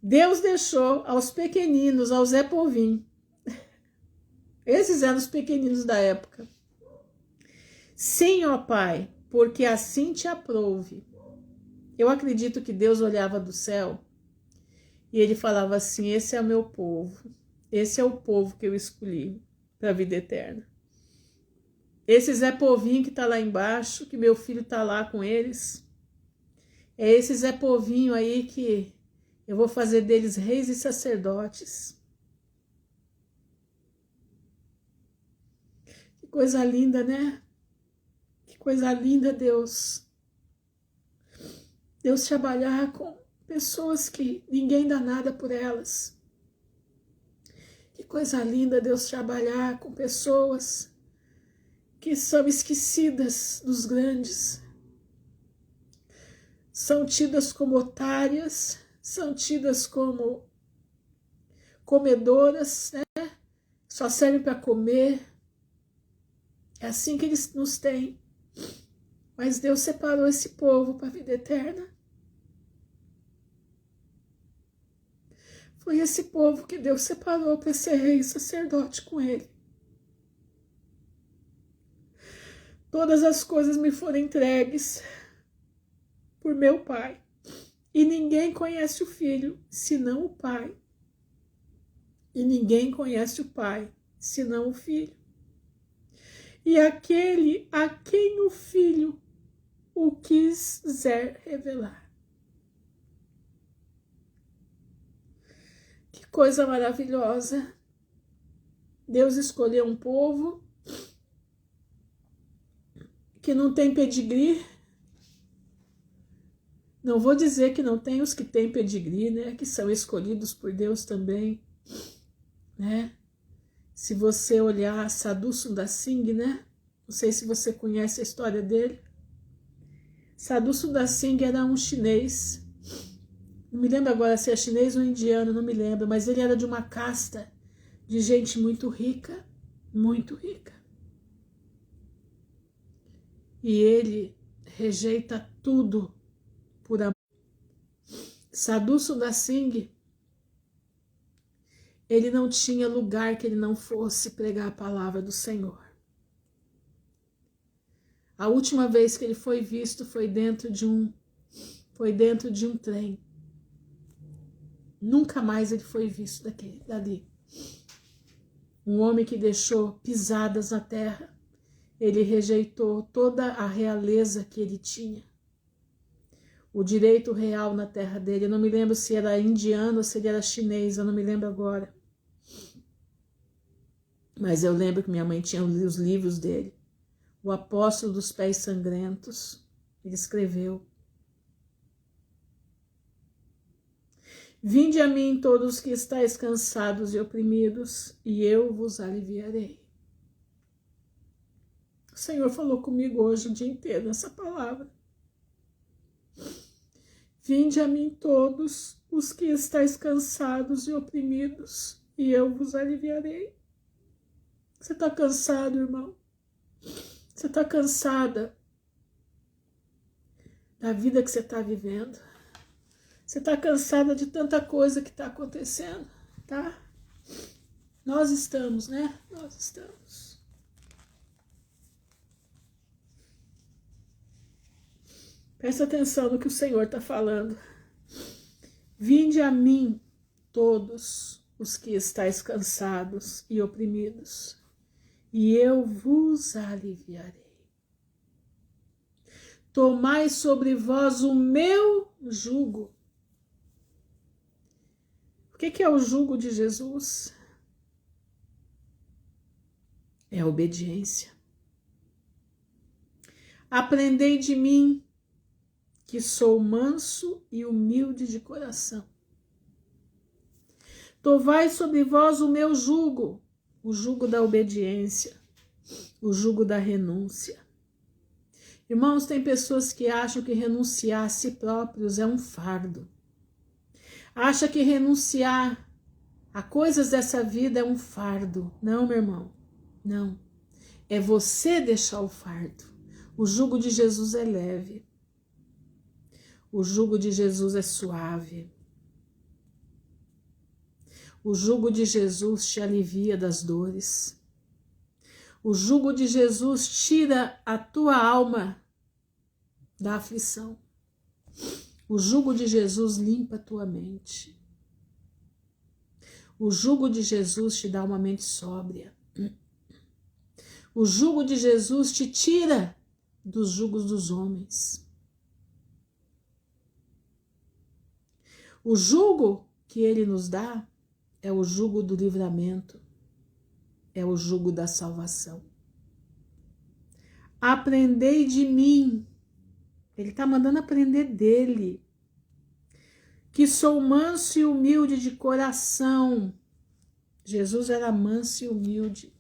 Speaker 1: Deus deixou aos pequeninos, ao Zé Povinho. Esses eram os pequeninos da época. Sim, ó Pai, porque assim te aprouve. Eu acredito que Deus olhava do céu e ele falava assim: esse é o meu povo. Esse é o povo que eu escolhi para a vida eterna. Esse Zé Povinho que está lá embaixo, que meu filho está lá com eles, é esse Zé Povinho aí que eu vou fazer deles reis e sacerdotes. Que coisa linda, né? Que coisa linda, Deus. Deus trabalhar com pessoas que ninguém dá nada por elas. Que coisa linda Deus trabalhar com pessoas que são esquecidas dos grandes. São tidas como otárias, são tidas como comedoras, né? Só servem para comer. É assim que eles nos têm. Mas Deus separou esse povo para a vida eterna. Foi esse povo que Deus separou para ser rei e sacerdote com ele. Todas as coisas me foram entregues por meu Pai. E ninguém conhece o Filho, senão o Pai. E ninguém conhece o Pai, senão o Filho. E aquele a quem o Filho o quiser revelar. Que coisa maravilhosa. Deus escolheu um povo que não tem pedigree. Não vou dizer que não tem os que têm pedigree, né? Que são escolhidos por Deus também, né? Se você olhar Sadhu Sundar Singh, né? Não sei se você conhece a história dele. Sadhu Sundar Singh era um chinês. Não me lembro agora se é chinês ou indiano, não me lembro. Mas ele era de uma casta de gente muito rica. Muito rica. E ele rejeita tudo por amor. Sadhu Sundar Singh Ele não tinha lugar que ele não fosse pregar a palavra do Senhor. A última vez que ele foi visto foi dentro de um trem. Nunca mais ele foi visto dali. Um homem que deixou pisadas na terra. Ele rejeitou toda a realeza que ele tinha. O direito real na terra dele. Eu não me lembro se era indiano ou se ele era chinês, eu não me lembro agora. Mas eu lembro que minha mãe tinha os livros dele. O Apóstolo dos Pés Sangrentos. Ele escreveu. Vinde a mim todos que estáis cansados e oprimidos, e eu vos aliviarei. O Senhor falou comigo hoje o dia inteiro nessa palavra. Vinde a mim todos os que estáis cansados e oprimidos, e eu vos aliviarei. Você está cansado, irmão? Você está cansada da vida que você está vivendo? Você está cansada de tanta coisa que está acontecendo, tá? Nós estamos, né? Nós estamos. Presta atenção no que o Senhor está falando. Vinde a mim, todos os que estáis cansados e oprimidos, e eu vos aliviarei. Tomai sobre vós o meu jugo. O que é o jugo de Jesus? É a obediência. Aprendei de mim, que sou manso e humilde de coração. Tomai sobre vós o meu jugo, o jugo da obediência, o jugo da renúncia. Irmãos, tem pessoas que acham que renunciar a si próprios é um fardo. Acha que renunciar a coisas dessa vida é um fardo. Não, meu irmão, não. É você deixar o fardo. O jugo de Jesus é leve. O jugo de Jesus é suave. O jugo de Jesus te alivia das dores. O jugo de Jesus tira a tua alma da aflição. O jugo de Jesus limpa a tua mente. O jugo de Jesus te dá uma mente sóbria. O jugo de Jesus te tira dos jugos dos homens. O jugo que ele nos dá é o jugo do livramento, é o jugo da salvação. Aprendei de mim. Ele está mandando aprender dele. Que sou manso e humilde de coração. Jesus era manso e humilde.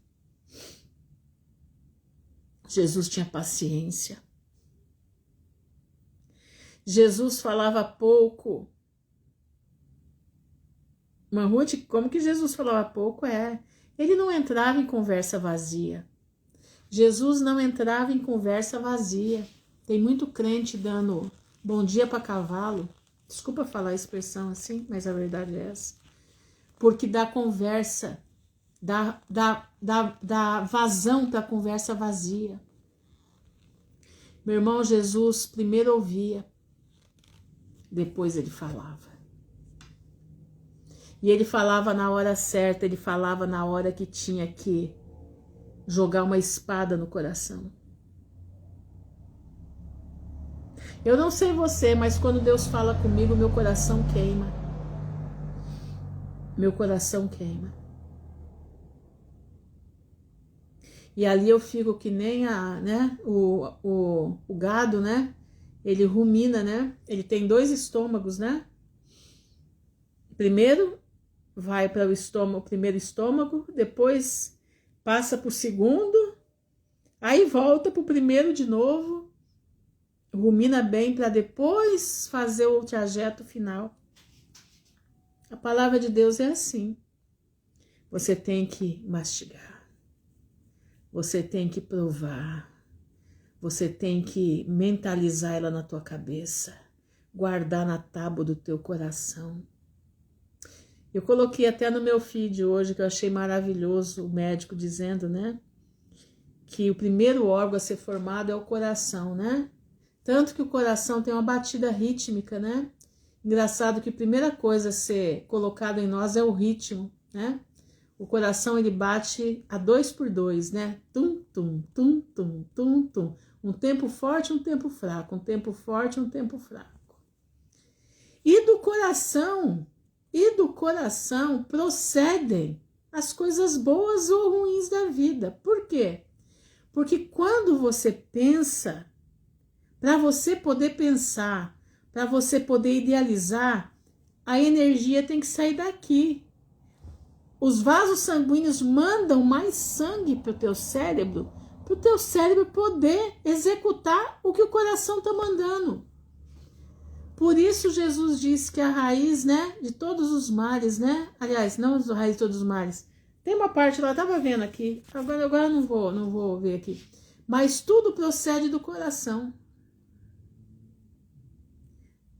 Speaker 1: Jesus tinha paciência. Jesus falava pouco. Mas Ruth, como que Jesus falava pouco? Ele não entrava em conversa vazia. Jesus não entrava em conversa vazia. Tem muito crente dando bom dia para cavalo. Desculpa falar a expressão assim, mas a verdade é essa. Porque dá conversa, dá vazão para a conversa vazia. Meu irmão, Jesus primeiro ouvia, depois ele falava. E ele falava na hora certa, ele falava na hora que tinha que jogar uma espada no coração. Eu não sei você, mas quando Deus fala comigo, meu coração queima. Meu coração queima. E ali eu fico que nem o gado, né? Ele rumina, né? Ele tem 2 estômagos, né? Primeiro vai para o primeiro estômago, depois passa para o segundo, aí volta para o primeiro de novo. Rumina bem para depois fazer o trajeto final. A palavra de Deus é assim. Você tem que mastigar. Você tem que provar. Você tem que mentalizar ela na tua cabeça. Guardar na tábua do teu coração. Eu coloquei até no meu feed hoje, que eu achei maravilhoso, o médico dizendo, né? Que o primeiro órgão a ser formado é o coração, né? Tanto que o coração tem uma batida rítmica, né? Engraçado que a primeira coisa a ser colocada em nós é o ritmo, né? O coração, ele bate a 2 por 2, né? Tum, tum, tum, tum, tum, tum. Um tempo forte, um tempo fraco. Um tempo forte, um tempo fraco. E do coração procedem as coisas boas ou ruins da vida. Por quê? Porque quando você pensa, para você poder pensar, para você poder idealizar, a energia tem que sair daqui. Os vasos sanguíneos mandam mais sangue para o teu cérebro poder executar o que o coração está mandando. Por isso Jesus disse que a raiz, né, de todos os males, né? Aliás, não a raiz de todos os males. Tem uma parte lá, eu estava vendo aqui, agora não vou ver aqui. Mas tudo procede do coração.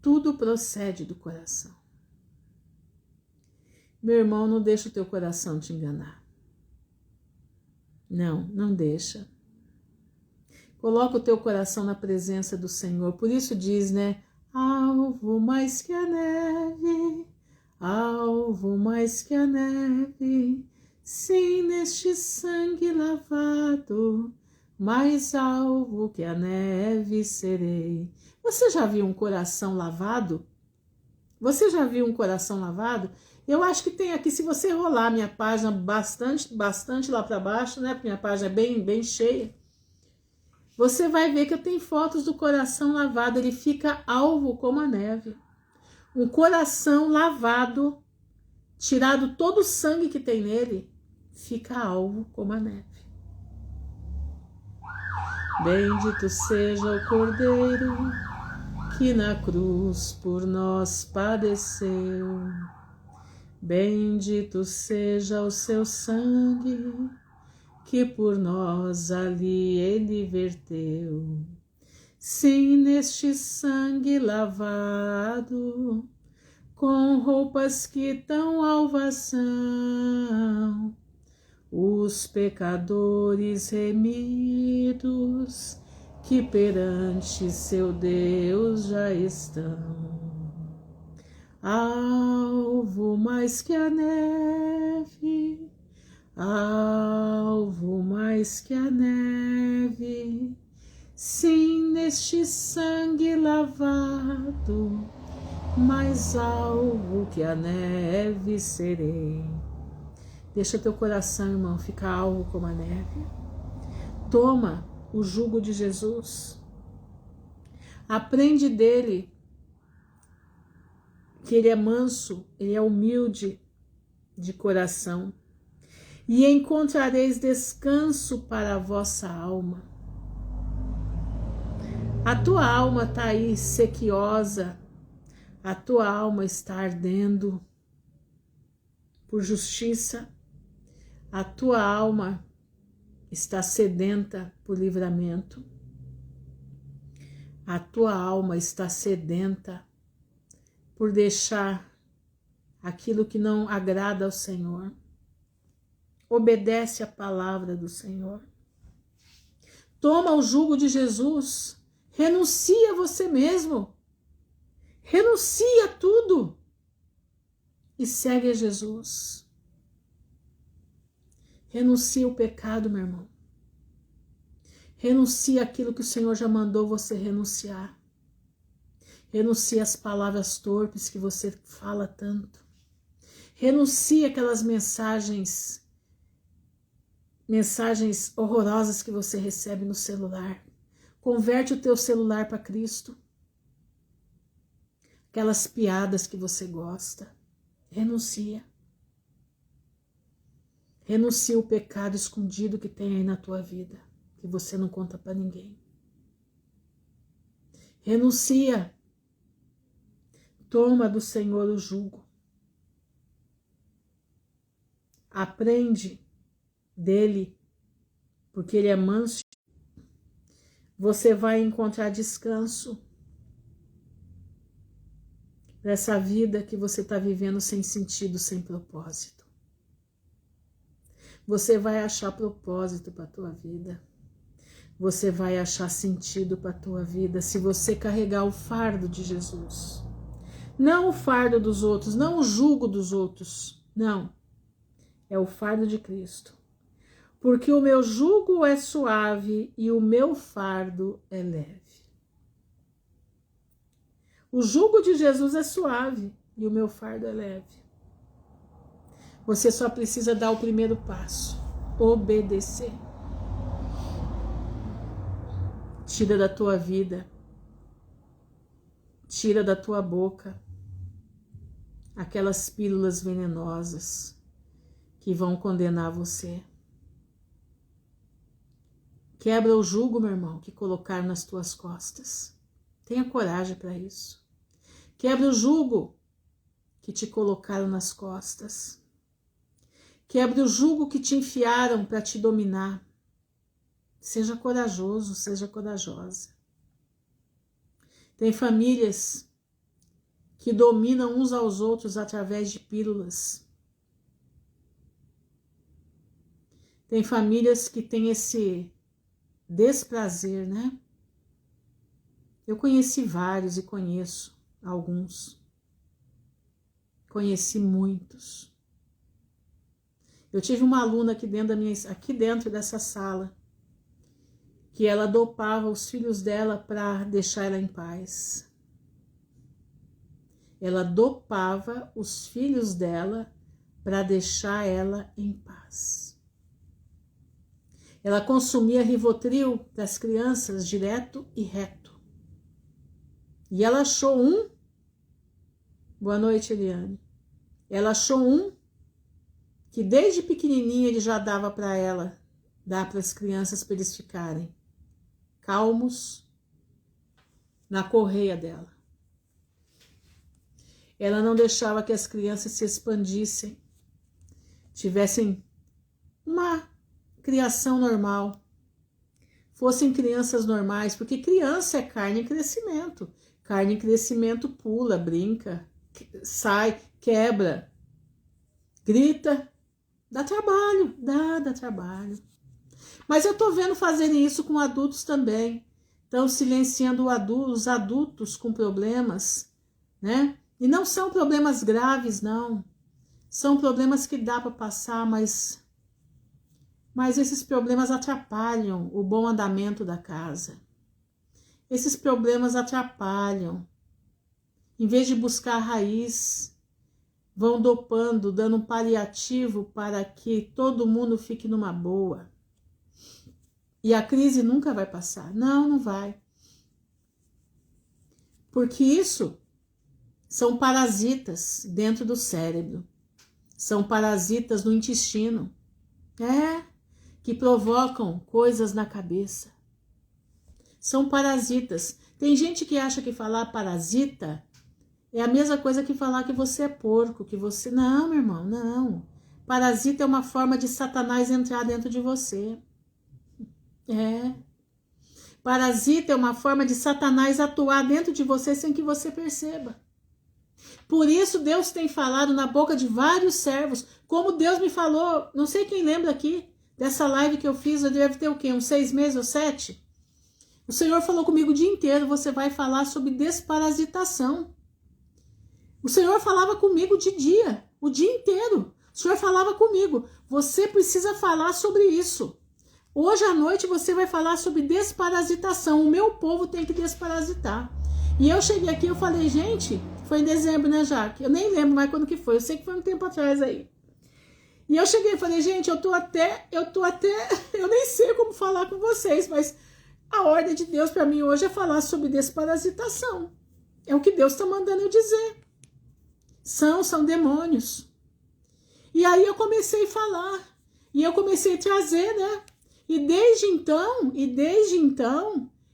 Speaker 1: Tudo procede do coração. Meu irmão, não deixa o teu coração te enganar. Não deixa. Coloca o teu coração na presença do Senhor. Por isso diz, né? Alvo mais que a neve, alvo mais que a neve, sim, neste sangue lavado, mais alvo que a neve serei. Você já viu um coração lavado? Você já viu um coração lavado? Eu acho que tem aqui, se você rolar minha página bastante lá para baixo, né? Porque minha página é bem cheia. Você vai ver que eu tenho fotos do coração lavado, ele fica alvo como a neve. Um coração lavado, tirado todo o sangue que tem nele, fica alvo como a neve. Bendito seja o Cordeiro que na cruz por nós padeceu. Bendito seja o seu sangue que por nós ali ele verteu. Sim, neste sangue lavado, com roupas que tão alvas são, os pecadores remidos que perante seu Deus já estão. Alvo mais que a neve, alvo mais que a neve, sim, neste sangue lavado, mais alvo que a neve serei. Deixa teu coração, irmão, ficar alvo como a neve. Toma o jugo de Jesus. Aprende dele, que ele é manso, ele é humilde de coração. E encontrareis descanso para a vossa alma. A tua alma está aí sequiosa, a tua alma está ardendo por justiça, a tua alma está sedenta por livramento, a tua alma está sedenta por deixar aquilo que não agrada ao Senhor. Obedece a palavra do Senhor. Toma o jugo de Jesus. Renuncia a você mesmo. Renuncia a tudo. E segue a Jesus. Renuncia o pecado, meu irmão. Renuncia aquilo que o Senhor já mandou você renunciar. Renuncia as palavras torpes que você fala tanto. Renuncia aquelas mensagens horrorosas que você recebe no celular. Converte o teu celular para Cristo. Aquelas piadas que você gosta. Renuncia. Renuncia o pecado escondido que tem aí na tua vida, que você não conta para ninguém. Renuncia. Toma do Senhor o jugo. Aprende dele, porque ele é manso. Você vai encontrar descanso. para essa vida que você está vivendo sem sentido, sem propósito. Você vai achar propósito para a tua vida. Você vai achar sentido para a tua vida se você carregar o fardo de Jesus. Não o fardo dos outros, não o jugo dos outros, não. É o fardo de Cristo. Porque o meu jugo é suave e o meu fardo é leve. O jugo de Jesus é suave e o meu fardo é leve. Você só precisa dar o primeiro passo, obedecer. Tira da tua vida, tira da tua boca aquelas pílulas venenosas que vão condenar você. Quebra o jugo, meu irmão, que colocaram nas tuas costas. Tenha coragem para isso. Quebra o jugo que te colocaram nas costas. Quebra o jugo que te enfiaram para te dominar. Seja corajoso, seja corajosa. Tem famílias que dominam uns aos outros através de pílulas. Tem famílias que têm esse desprazer, né? Eu conheci vários e conheço alguns. Conheci muitos. Eu tive uma aluna aqui dentro dessa sala, que ela dopava os filhos dela para deixar ela em paz. Ela dopava os filhos dela para deixar ela em paz. Ela consumia Rivotril para as crianças direto e reto. E ela achou um. Boa noite, Eliane. Ela achou um que desde pequenininha ele já dava para ela, dá para as crianças para eles ficarem calmos na correia dela. Ela não deixava que as crianças se expandissem, tivessem uma criação normal, fossem crianças normais, porque criança é carne em crescimento. Carne em crescimento pula, brinca, sai, quebra, grita, dá trabalho, dá trabalho. Mas eu tô vendo fazerem isso com adultos também. Estão silenciando os adultos com problemas, né? E não são problemas graves, não. São problemas que dá para passar, mas esses problemas atrapalham o bom andamento da casa. Esses problemas atrapalham. Em vez de buscar a raiz, vão dopando, dando um paliativo para que todo mundo fique numa boa. E a crise nunca vai passar. Não, não vai. Porque isso são parasitas dentro do cérebro. São parasitas no intestino. Que provocam coisas na cabeça. São parasitas. Tem gente que acha que falar parasita é a mesma coisa que falar que você é porco, que você... Não, meu irmão, não. Parasita é uma forma de Satanás entrar dentro de você. Parasita é uma forma de Satanás atuar dentro de você sem que você perceba. Por isso Deus tem falado na boca de vários servos, como Deus me falou, não sei quem lembra aqui, dessa live que eu fiz, eu deve ter o quê? Uns 6 meses ou 7? O Senhor falou comigo o dia inteiro, você vai falar sobre desparasitação. O Senhor falava comigo de dia, o dia inteiro. O Senhor falava comigo, você precisa falar sobre isso. Hoje à noite você vai falar sobre desparasitação. O meu povo tem que desparasitar. E eu cheguei aqui, eu falei, gente, foi em dezembro, né, Jaque? Eu nem lembro mais quando que foi. Eu sei que foi um tempo atrás aí. E eu cheguei e falei, gente, eu nem sei como falar com vocês, mas a ordem de Deus para mim hoje é falar sobre desparasitação. É o que Deus está mandando eu dizer. São demônios. E aí eu comecei a falar. E eu comecei a trazer, né? E desde então,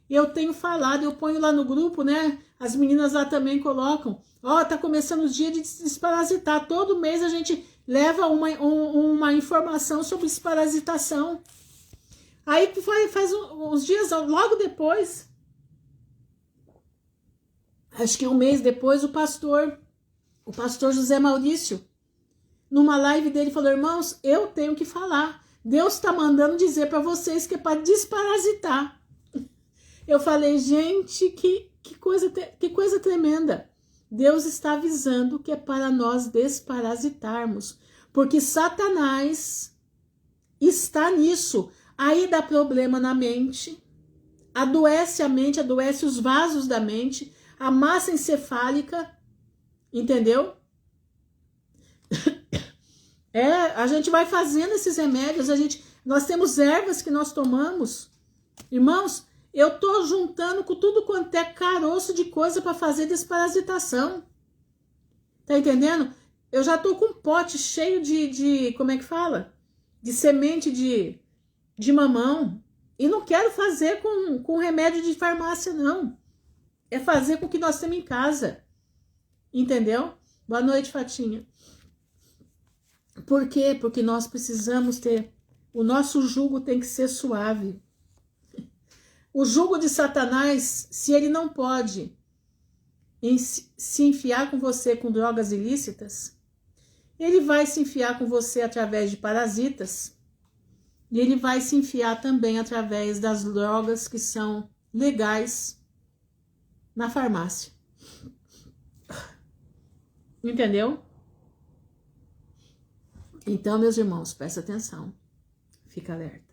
Speaker 1: eu tenho falado, eu ponho lá no grupo, né? As meninas lá também colocam. Tá começando o dia de desparasitar. Todo mês a gente leva uma informação sobre desparasitação. Aí faz uns dias, logo depois, acho que um mês depois, o pastor O pastor José Maurício, numa live dele, falou: irmãos, eu tenho que falar. Deus está mandando dizer para vocês que é para desparasitar. Eu falei: gente, que coisa tremenda. Deus está avisando que é para nós desparasitarmos, porque Satanás está nisso. Aí dá problema na mente, adoece a mente, adoece os vasos da mente, a massa encefálica, entendeu? A gente vai fazendo esses remédios, nós temos ervas que nós tomamos. Irmãos, eu tô juntando com tudo quanto é caroço de coisa para fazer desparasitação. Tá entendendo? Eu já tô com um pote cheio de como é que fala? De semente de mamão. E não quero fazer com remédio de farmácia, não. É fazer com o que nós temos em casa. Entendeu? Boa noite, Fatinha. Por quê? Porque nós precisamos ter... O nosso jugo tem que ser suave. O jugo de Satanás, se ele não pode se enfiar com você com drogas ilícitas, ele vai se enfiar com você através de parasitas e ele vai se enfiar também através das drogas que são legais na farmácia. Entendeu? Então, meus irmãos, presta atenção. Fica alerta.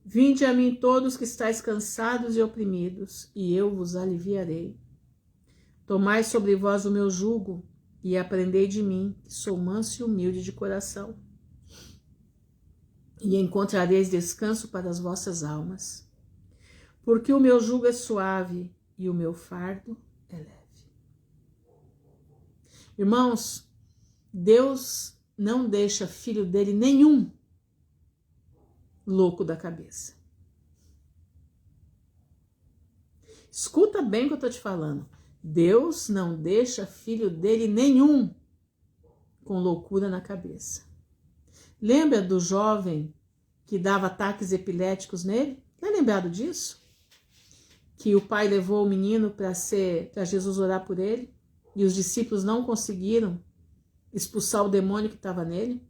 Speaker 1: Vinde a mim todos que estáis cansados e oprimidos, e eu vos aliviarei. Tomai sobre vós o meu jugo, e aprendei de mim, que sou manso e humilde de coração. E encontrareis descanso para as vossas almas. Porque o meu jugo é suave, e o meu fardo é leve. Irmãos, Deus não deixa filho dele nenhum louco da cabeça. Escuta bem o que eu tô te falando. Deus não deixa filho dele nenhum com loucura na cabeça. Lembra do jovem que dava ataques epiléticos nele? Tá lembrado disso? Que o pai levou o menino para Jesus orar por ele e os discípulos não conseguiram expulsar o demônio que estava nele?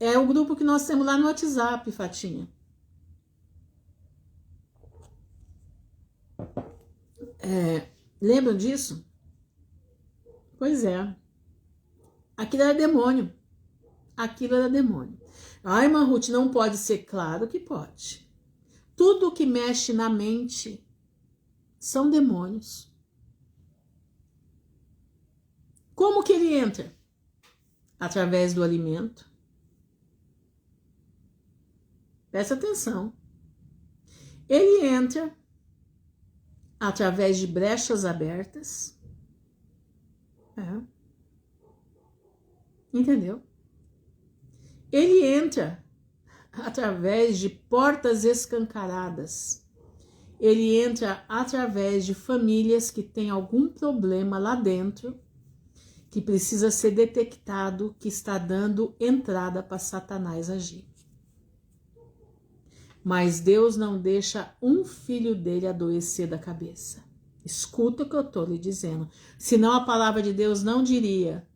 Speaker 1: É o grupo que nós temos lá no WhatsApp, Fatinha. Lembram disso? Pois é. Aquilo era demônio. Aquilo era demônio. Ai, irmã Ruth, não pode ser? Claro que pode. Tudo que mexe na mente são demônios. Como que ele entra? Através do alimento. Presta atenção. Ele entra através de brechas abertas. Entendeu? Ele entra através de portas escancaradas. Ele entra através de famílias que têm algum problema lá dentro, que precisa ser detectado, que está dando entrada para Satanás agir. Mas Deus não deixa um filho dele adoecer da cabeça. Escuta o que eu estou lhe dizendo. Senão a palavra de Deus não diria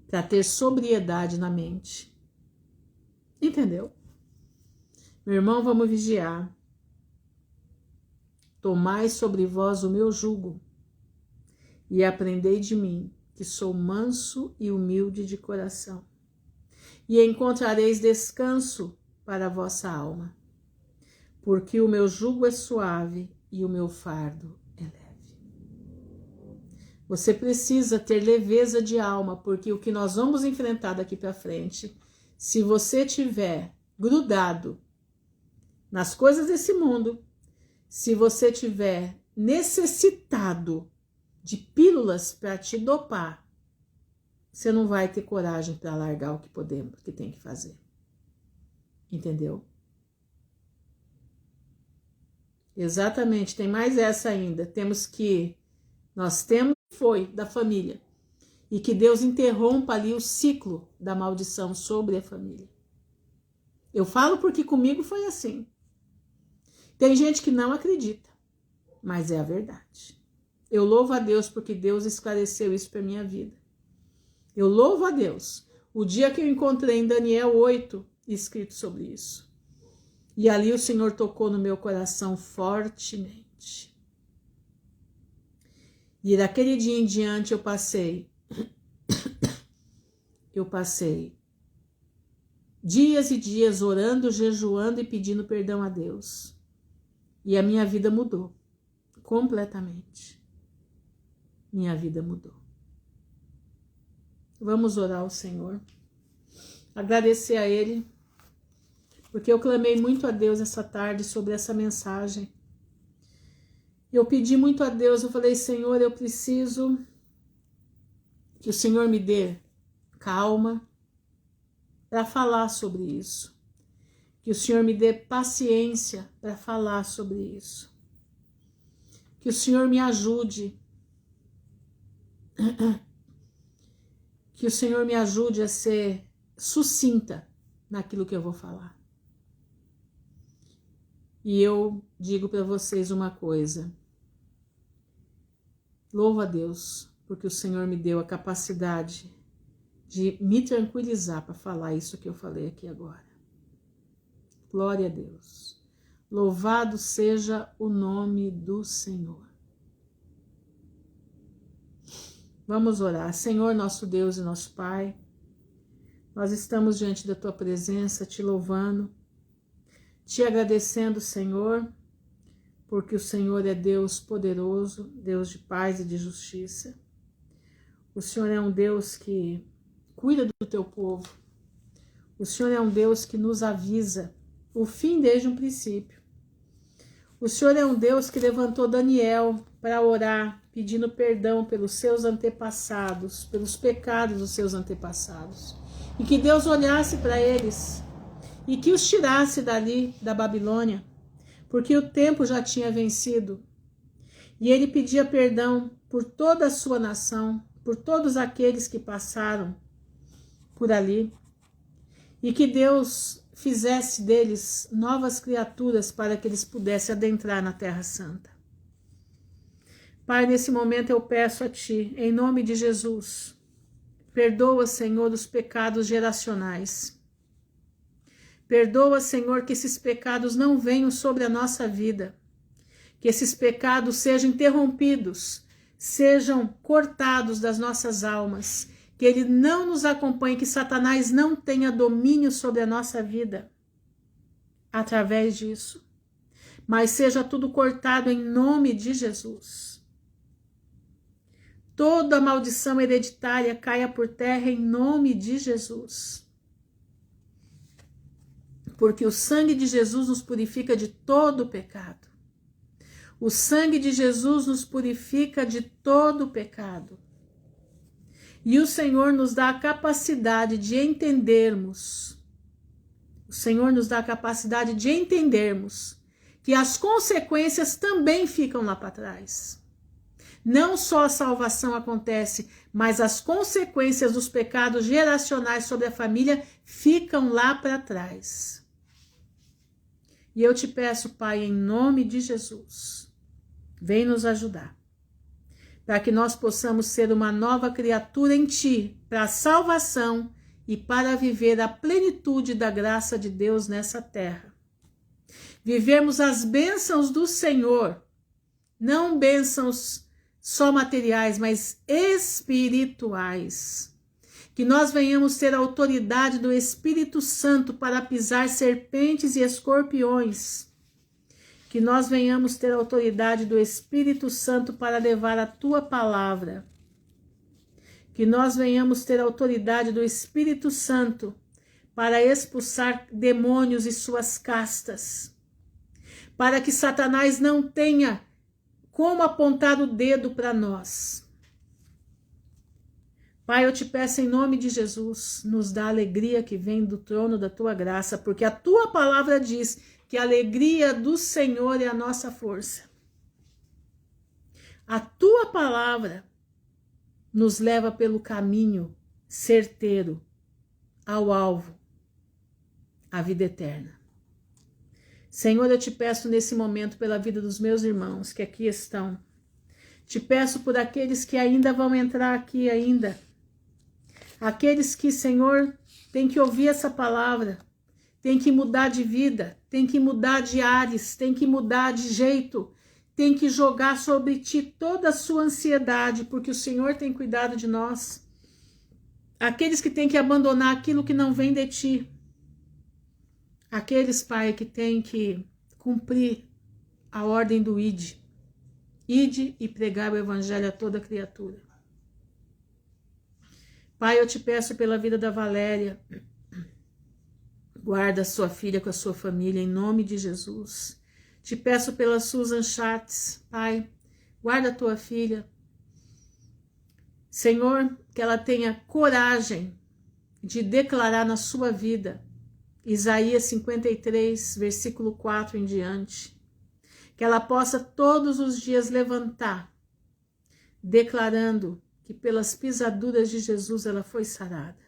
Speaker 1: para ter sobriedade na mente. Entendeu? Meu irmão, vamos vigiar. Tomai sobre vós o meu jugo e aprendei de mim, que sou manso e humilde de coração. E encontrareis descanso para a vossa alma, porque o meu jugo é suave e o meu fardo é leve. Você precisa ter leveza de alma, porque o que nós vamos enfrentar daqui para frente, se você tiver grudado nas coisas desse mundo, se você tiver necessitado de pílulas para te dopar, você não vai ter coragem para largar o que tem que fazer. Entendeu? Exatamente, tem mais essa ainda. Nós temos foi da família. E que Deus interrompa ali o ciclo da maldição sobre a família. Eu falo porque comigo foi assim. Tem gente que não acredita. mas é a verdade. Eu louvo a Deus porque Deus esclareceu isso para minha vida. Eu louvo a Deus. O dia que eu encontrei em Daniel 8, escrito sobre isso. E ali o Senhor tocou no meu coração fortemente. E daquele dia em diante eu passei dias e dias orando, jejuando e pedindo perdão a Deus. E a minha vida mudou completamente. Minha vida mudou. Vamos orar ao Senhor. Agradecer a Ele, porque eu clamei muito a Deus essa tarde sobre essa mensagem. Eu pedi muito a Deus, eu falei, Senhor, eu preciso que o Senhor me dê calma para falar sobre isso. Que o Senhor me dê paciência para falar sobre isso. Que o Senhor me ajude. Que o Senhor me ajude a ser sucinta naquilo que eu vou falar. E eu digo para vocês uma coisa. Louvo a Deus, porque o Senhor me deu a capacidade de me tranquilizar para falar isso que eu falei aqui agora. Glória a Deus. Louvado seja o nome do Senhor. Vamos orar. Senhor, nosso Deus e nosso Pai, nós estamos diante da Tua presença, te louvando, te agradecendo, Senhor, porque o Senhor é Deus poderoso, Deus de paz e de justiça. O Senhor é um Deus que cuida do Teu povo. O Senhor é um Deus que nos avisa o fim desde um princípio. O Senhor é um Deus que levantou Daniel para orar, pedindo perdão pelos seus antepassados, pelos pecados dos seus antepassados. E que Deus olhasse para eles e que os tirasse dali, da Babilônia, porque o tempo já tinha vencido. E ele pedia perdão por toda a sua nação, por todos aqueles que passaram por ali. E que Deus fizesse deles novas criaturas para que eles pudessem adentrar na Terra Santa. Pai, nesse momento eu peço a Ti, em nome de Jesus, perdoa, Senhor, os pecados geracionais. Perdoa, Senhor, que esses pecados não venham sobre a nossa vida, que esses pecados sejam interrompidos, sejam cortados das nossas almas, que ele não nos acompanhe, que Satanás não tenha domínio sobre a nossa vida através disso, mas seja tudo cortado em nome de Jesus. Toda maldição hereditária caia por terra em nome de Jesus. Porque o sangue de Jesus nos purifica de todo pecado. O sangue de Jesus nos purifica de todo pecado. E o Senhor nos dá a capacidade de entendermos. O Senhor nos dá a capacidade de entendermos que as consequências também ficam lá para trás. Não só a salvação acontece, mas as consequências dos pecados geracionais sobre a família ficam lá para trás. E eu te peço, Pai, em nome de Jesus, vem nos ajudar, para que nós possamos ser uma nova criatura em Ti, para a salvação e para viver a plenitude da graça de Deus nessa terra. Vivermos as bênçãos do Senhor, não bênçãos só materiais, mas espirituais. Que nós venhamos ter a autoridade do Espírito Santo para pisar serpentes e escorpiões. Que nós venhamos ter a autoridade do Espírito Santo para levar a Tua palavra. Que nós venhamos ter a autoridade do Espírito Santo para expulsar demônios e suas castas. Para que Satanás não tenha como apontar o dedo para nós. Pai, eu te peço em nome de Jesus, nos dá a alegria que vem do trono da Tua graça, porque a Tua palavra diz que a alegria do Senhor é a nossa força. A Tua palavra nos leva pelo caminho certeiro ao alvo, a vida eterna. Senhor, eu te peço nesse momento pela vida dos meus irmãos que aqui estão. Te peço por aqueles que ainda vão entrar aqui ainda. Aqueles que, Senhor, têm que ouvir essa palavra, têm que mudar de vida, têm que mudar de ares, têm que mudar de jeito, têm que jogar sobre ti toda a sua ansiedade, porque o Senhor tem cuidado de nós. Aqueles que têm que abandonar aquilo que não vem de ti. Aqueles, Pai, que têm que cumprir a ordem do ide. Ide e pregar o evangelho a toda criatura. Pai, eu te peço pela vida da Valéria. Guarda a sua filha com a sua família, em nome de Jesus. Te peço pela Susan Schatz, Pai. Guarda a tua filha. Senhor, que ela tenha coragem de declarar na sua vida Isaías 53, versículo 4 em diante. Que ela possa todos os dias levantar, declarando que pelas pisaduras de Jesus ela foi sarada.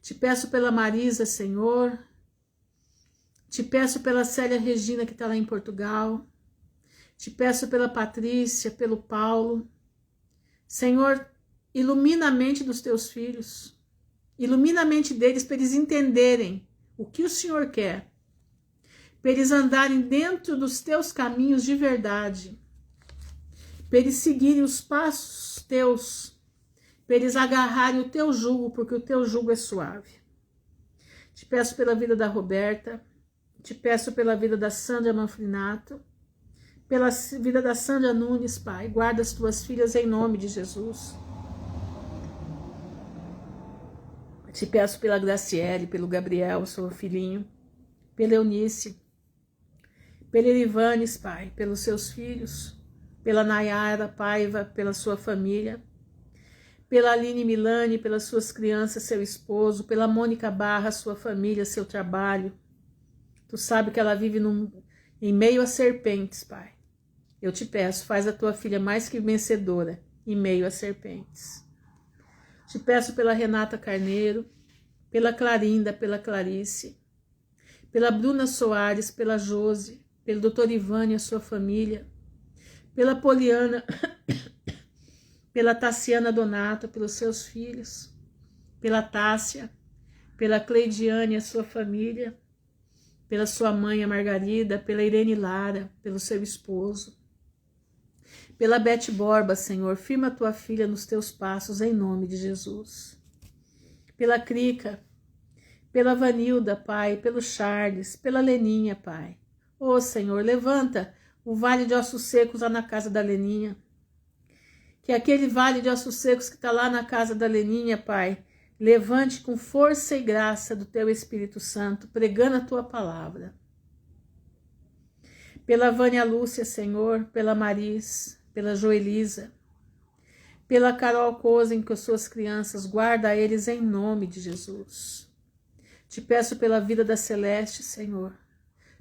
Speaker 1: Te peço pela Marisa, Senhor. Te peço pela Célia Regina, que está lá em Portugal. Te peço pela Patrícia, pelo Paulo. Senhor, ilumina a mente dos teus filhos. Ilumina a mente deles para eles entenderem o que o Senhor quer. Para eles andarem dentro dos teus caminhos de verdade. Para eles seguirem os passos teus. Para eles agarrarem o teu jugo, porque o teu jugo é suave. Te peço pela vida da Roberta. Te peço pela vida da Sandra Manfrinato. Pela vida da Sandra Nunes, Pai. Guarda as tuas filhas em nome de Jesus. Te peço pela Graciele, pelo Gabriel, seu filhinho, pela Eunice, pela Erivanes, Pai, pelos seus filhos, pela Nayara Paiva, pela sua família, pela Aline Milani, pelas suas crianças, seu esposo, pela Mônica Barra, sua família, seu trabalho. Tu sabe que ela vive em meio a serpentes, Pai. Eu te peço, faz a tua filha mais que vencedora em meio a serpentes. Te peço pela Renata Carneiro, pela Clarinda, pela Clarice, pela Bruna Soares, pela Josi, pelo Dr. Ivane e a sua família, pela Poliana, pela Tassiana Donato, pelos seus filhos, pela Tássia, pela Cleidiane e a sua família, pela sua mãe, a Margarida, pela Irene Lara, pelo seu esposo, pela Beth Borba, Senhor, firma a tua filha nos teus passos, em nome de Jesus. Pela Crica, pela Vanilda, Pai, pelo Charles, pela Leninha, Pai. Ô, Senhor, levanta o vale de ossos secos lá na casa da Leninha. Que aquele vale de ossos secos que está lá na casa da Leninha, Pai, levante com força e graça do teu Espírito Santo, pregando a tua palavra. Pela Vânia Lúcia, Senhor, pela Maris, pela Joelisa, pela Carol Cosen com as suas crianças, guarda eles em nome de Jesus. Te peço pela vida da Celeste, Senhor,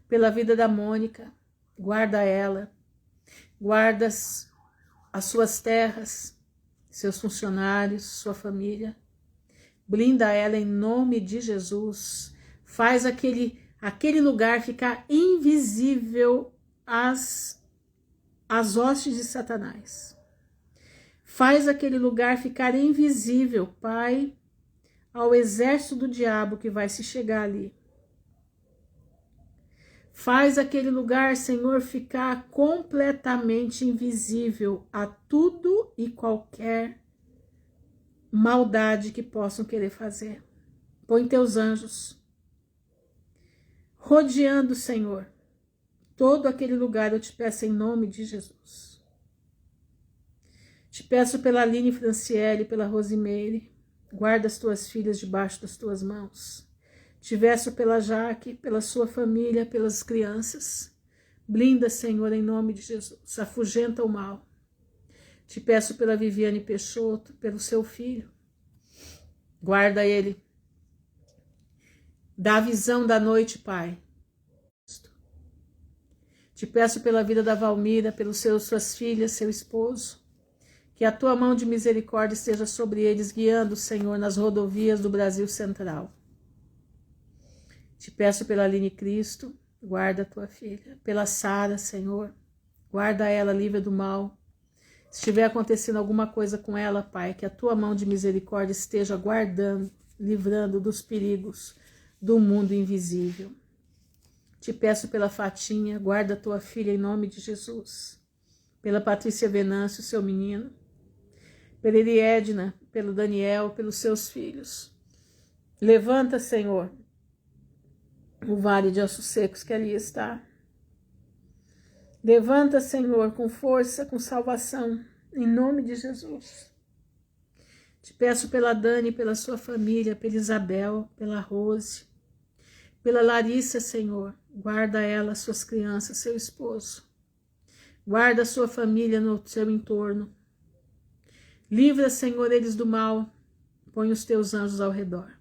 Speaker 1: pela vida da Mônica, guarda ela, guarda as suas terras, seus funcionários, sua família, blinda ela em nome de Jesus, faz aquele lugar ficar invisível às hostes de Satanás. Faz aquele lugar ficar invisível, Pai, ao exército do diabo que vai se chegar ali. Faz aquele lugar, Senhor, ficar completamente invisível a tudo e qualquer maldade que possam querer fazer. Põe teus anjos rodeando, Senhor, todo aquele lugar, eu te peço em nome de Jesus. Te peço pela Aline Franciele, pela Rosimeire, guarda as tuas filhas debaixo das tuas mãos. Te peço pela Jaque, pela sua família, pelas crianças. Blinda, Senhor, em nome de Jesus. Afugenta o mal. Te peço pela Viviane Peixoto, pelo seu filho. Guarda ele. Dá a visão da noite, Pai. Te peço pela vida da Valmira, pelos suas filhas, seu esposo. Que a tua mão de misericórdia esteja sobre eles, guiando, Senhor, nas rodovias do Brasil Central. Te peço pela Aline Cristo, guarda a tua filha. Pela Sara, Senhor, guarda ela, livre do mal. Se estiver acontecendo alguma coisa com ela, Pai, que a tua mão de misericórdia esteja guardando, livrando dos perigos do mundo invisível. Te peço pela Fatinha, guarda a tua filha em nome de Jesus. Pela Patrícia Venâncio, seu menino. Pela Eriedna, pelo Daniel, pelos seus filhos. Levanta, Senhor, o vale de ossos secos que ali está. Levanta, Senhor, com força, com salvação, em nome de Jesus. Te peço pela Dani, pela sua família, pela Isabel, pela Rose, pela Larissa, Senhor. Guarda ela, suas crianças, seu esposo. Guarda a sua família no seu entorno. Livra, Senhor, eles do mal. Põe os teus anjos ao redor.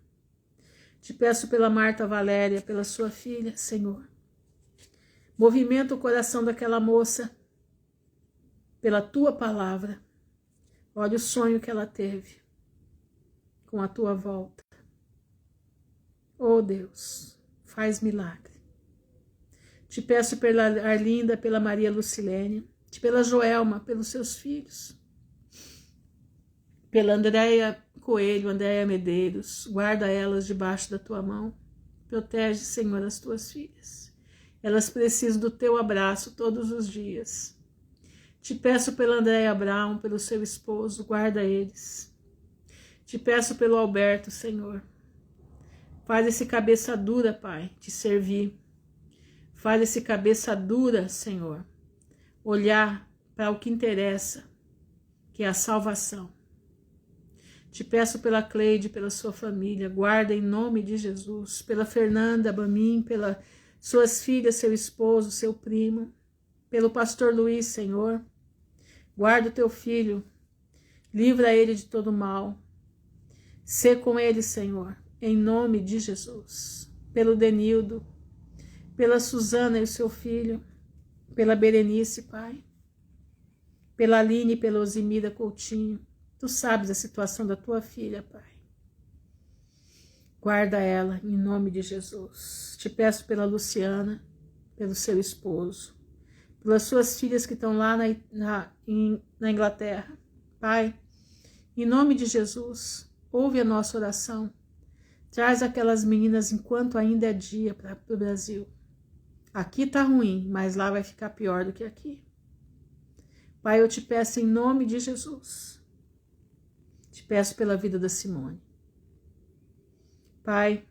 Speaker 1: Te peço pela Marta Valéria, pela sua filha, Senhor. Movimenta o coração daquela moça pela tua palavra. Olha o sonho que ela teve com a tua volta. Oh Deus, faz milagre. Te peço pela Arlinda, pela Maria Lucilene, pela Joelma, pelos seus filhos. Pela Andréia Coelho, Andréia Medeiros, guarda elas debaixo da tua mão. Protege, Senhor, as tuas filhas. Elas precisam do teu abraço todos os dias. Te peço pela Andréia Brown, pelo seu esposo, guarda eles. Te peço pelo Alberto, Senhor. Faz esse cabeça dura, Pai, te servir. Faz esse cabeça dura, Senhor, olhar para o que interessa, que é a salvação. Te peço pela Cleide, pela sua família, guarda em nome de Jesus. Pela Fernanda Bamin, pelas suas filhas, seu esposo, seu primo. Pelo pastor Luiz, Senhor. Guarda o teu filho, livra ele de todo mal. Sê com ele, Senhor, em nome de Jesus. Pelo Denildo, pela Suzana e o seu filho, pela Berenice, Pai. Pela Aline e pela Osimida Coutinho. Tu sabes a situação da tua filha, Pai. Guarda ela em nome de Jesus. Te peço pela Luciana, pelo seu esposo, pelas suas filhas que estão lá na Inglaterra. Pai, em nome de Jesus, ouve a nossa oração. Traz aquelas meninas enquanto ainda é dia para o Brasil. Aqui tá ruim, mas lá vai ficar pior do que aqui. Pai, eu te peço em nome de Jesus. Te peço pela vida da Simone. Pai,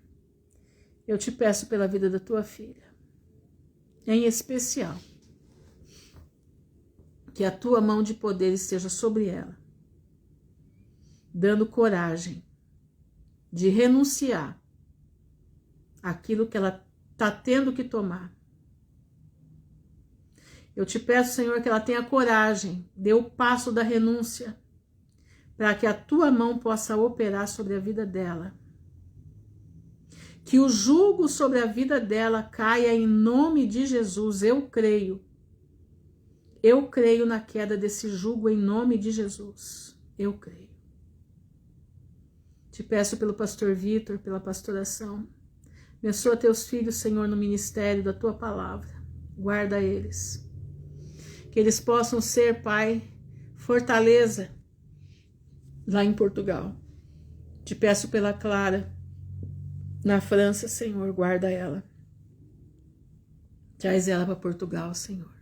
Speaker 1: eu te peço pela vida da tua filha. Em especial, que a tua mão de poder esteja sobre ela, dando coragem de renunciar àquilo que ela está tendo que tomar. Eu te peço, Senhor, que ela tenha coragem, dê o passo da renúncia, para que a tua mão possa operar sobre a vida dela. Que o jugo sobre a vida dela caia em nome de Jesus. Eu creio. Eu creio na queda desse jugo em nome de Jesus. Eu creio. Te peço pelo pastor Vitor, pela pastoração. Abençoa teus filhos, Senhor, no ministério da tua palavra. Guarda eles. Que eles possam ser, Pai, fortaleza lá em Portugal. Te peço pela Clara, na França, Senhor, guarda ela. Traz ela para Portugal, Senhor.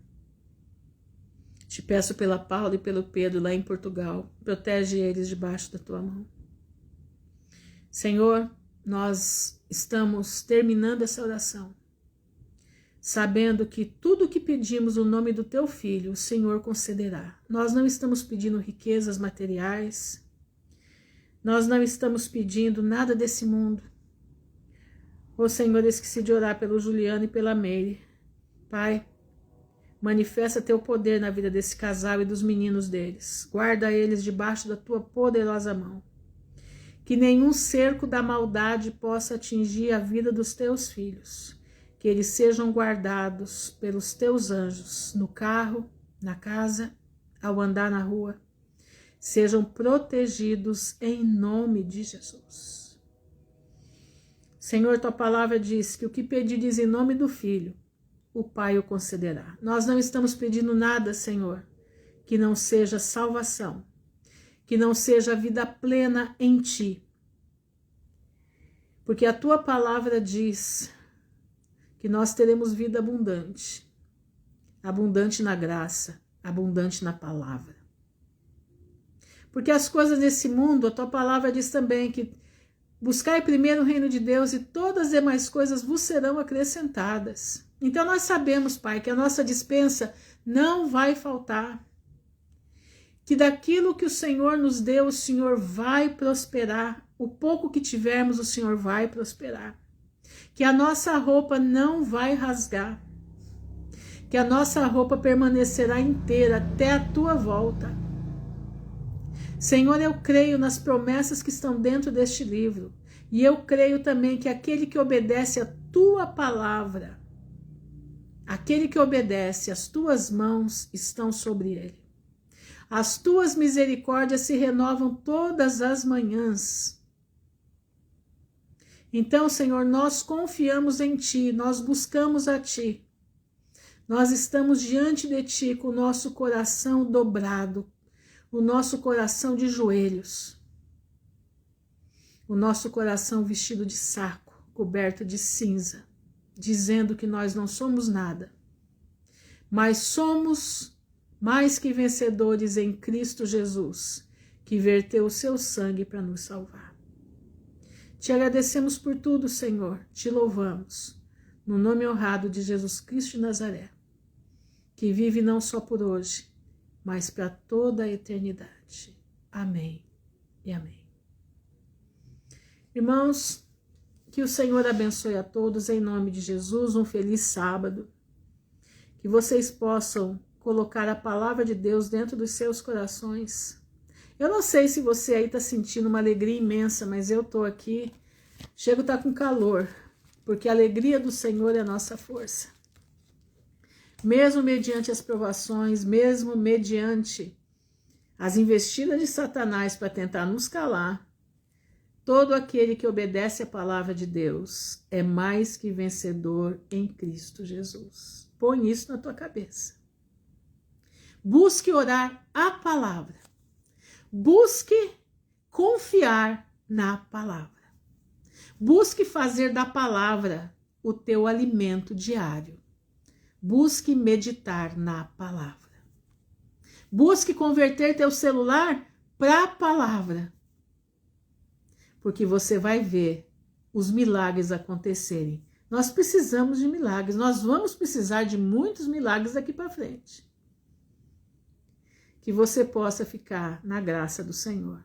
Speaker 1: Te peço pela Paula e pelo Pedro lá em Portugal. Protege eles debaixo da tua mão. Senhor, nós estamos terminando essa oração, sabendo que tudo que pedimos no nome do teu Filho, o Senhor concederá. Nós não estamos pedindo riquezas materiais, nós não estamos pedindo nada desse mundo. Ô Senhor, esqueci de orar pelo Juliano e pela Meire. Pai, manifesta teu poder na vida desse casal e dos meninos deles. Guarda eles debaixo da tua poderosa mão. Que nenhum cerco da maldade possa atingir a vida dos teus filhos. Que eles sejam guardados pelos teus anjos no carro, na casa, ao andar na rua. Sejam protegidos em nome de Jesus. Senhor, tua palavra diz que o que pedires em nome do Filho, o Pai o concederá. Nós não estamos pedindo nada, Senhor, que não seja salvação, que não seja vida plena em Ti. Porque a Tua palavra diz que nós teremos vida abundante, abundante na graça, abundante na palavra. Porque as coisas desse mundo, a Tua palavra diz também que buscai primeiro o reino de Deus e todas as demais coisas vos serão acrescentadas. Então nós sabemos, Pai, que a nossa despensa não vai faltar. Que daquilo que o Senhor nos deu, o Senhor vai prosperar. O pouco que tivermos, o Senhor vai prosperar. Que a nossa roupa não vai rasgar. Que a nossa roupa permanecerá inteira até a Tua volta. Senhor, eu creio nas promessas que estão dentro deste livro. E eu creio também que aquele que obedece a Tua palavra, aquele que obedece, as Tuas mãos estão sobre ele. As Tuas misericórdias se renovam todas as manhãs. Então, Senhor, nós confiamos em Ti, nós buscamos a Ti. Nós estamos diante de Ti com o nosso coração dobrado, o nosso coração de joelhos, o nosso coração vestido de saco, coberto de cinza, dizendo que nós não somos nada, mas somos mais que vencedores em Cristo Jesus, que verteu o seu sangue para nos salvar. Te agradecemos por tudo, Senhor, te louvamos, no nome honrado de Jesus Cristo de Nazaré, que vive não só por hoje, mas para toda a eternidade. Amém e amém. Irmãos, que o Senhor abençoe a todos em nome de Jesus, um feliz sábado. Que vocês possam colocar a palavra de Deus dentro dos seus corações. Eu não sei se você aí está sentindo uma alegria imensa, mas eu estou aqui, chego a estar com calor, porque a alegria do Senhor é a nossa força. Mesmo mediante as provações, mesmo mediante as investidas de Satanás para tentar nos calar, todo aquele que obedece à palavra de Deus é mais que vencedor em Cristo Jesus. Põe isso na tua cabeça. Busque orar a palavra. Busque confiar na palavra. Busque fazer da palavra o teu alimento diário. Busque meditar na palavra. Busque converter teu celular para a palavra. Porque você vai ver os milagres acontecerem. Nós precisamos de milagres. Nós vamos precisar de muitos milagres daqui para frente. Que você possa ficar na graça do Senhor.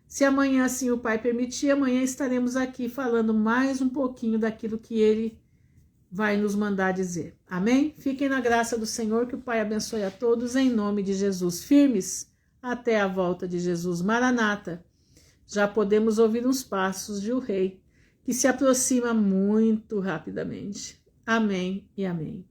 Speaker 1: Se amanhã, assim o Pai permitir, amanhã estaremos aqui falando mais um pouquinho daquilo que Ele vai nos mandar dizer. Amém? Fiquem na graça do Senhor, que o Pai abençoe a todos, em nome de Jesus. Firmes até a volta de Jesus. Maranata. Já podemos ouvir uns passos de o Rei, que se aproxima muito rapidamente. Amém e amém.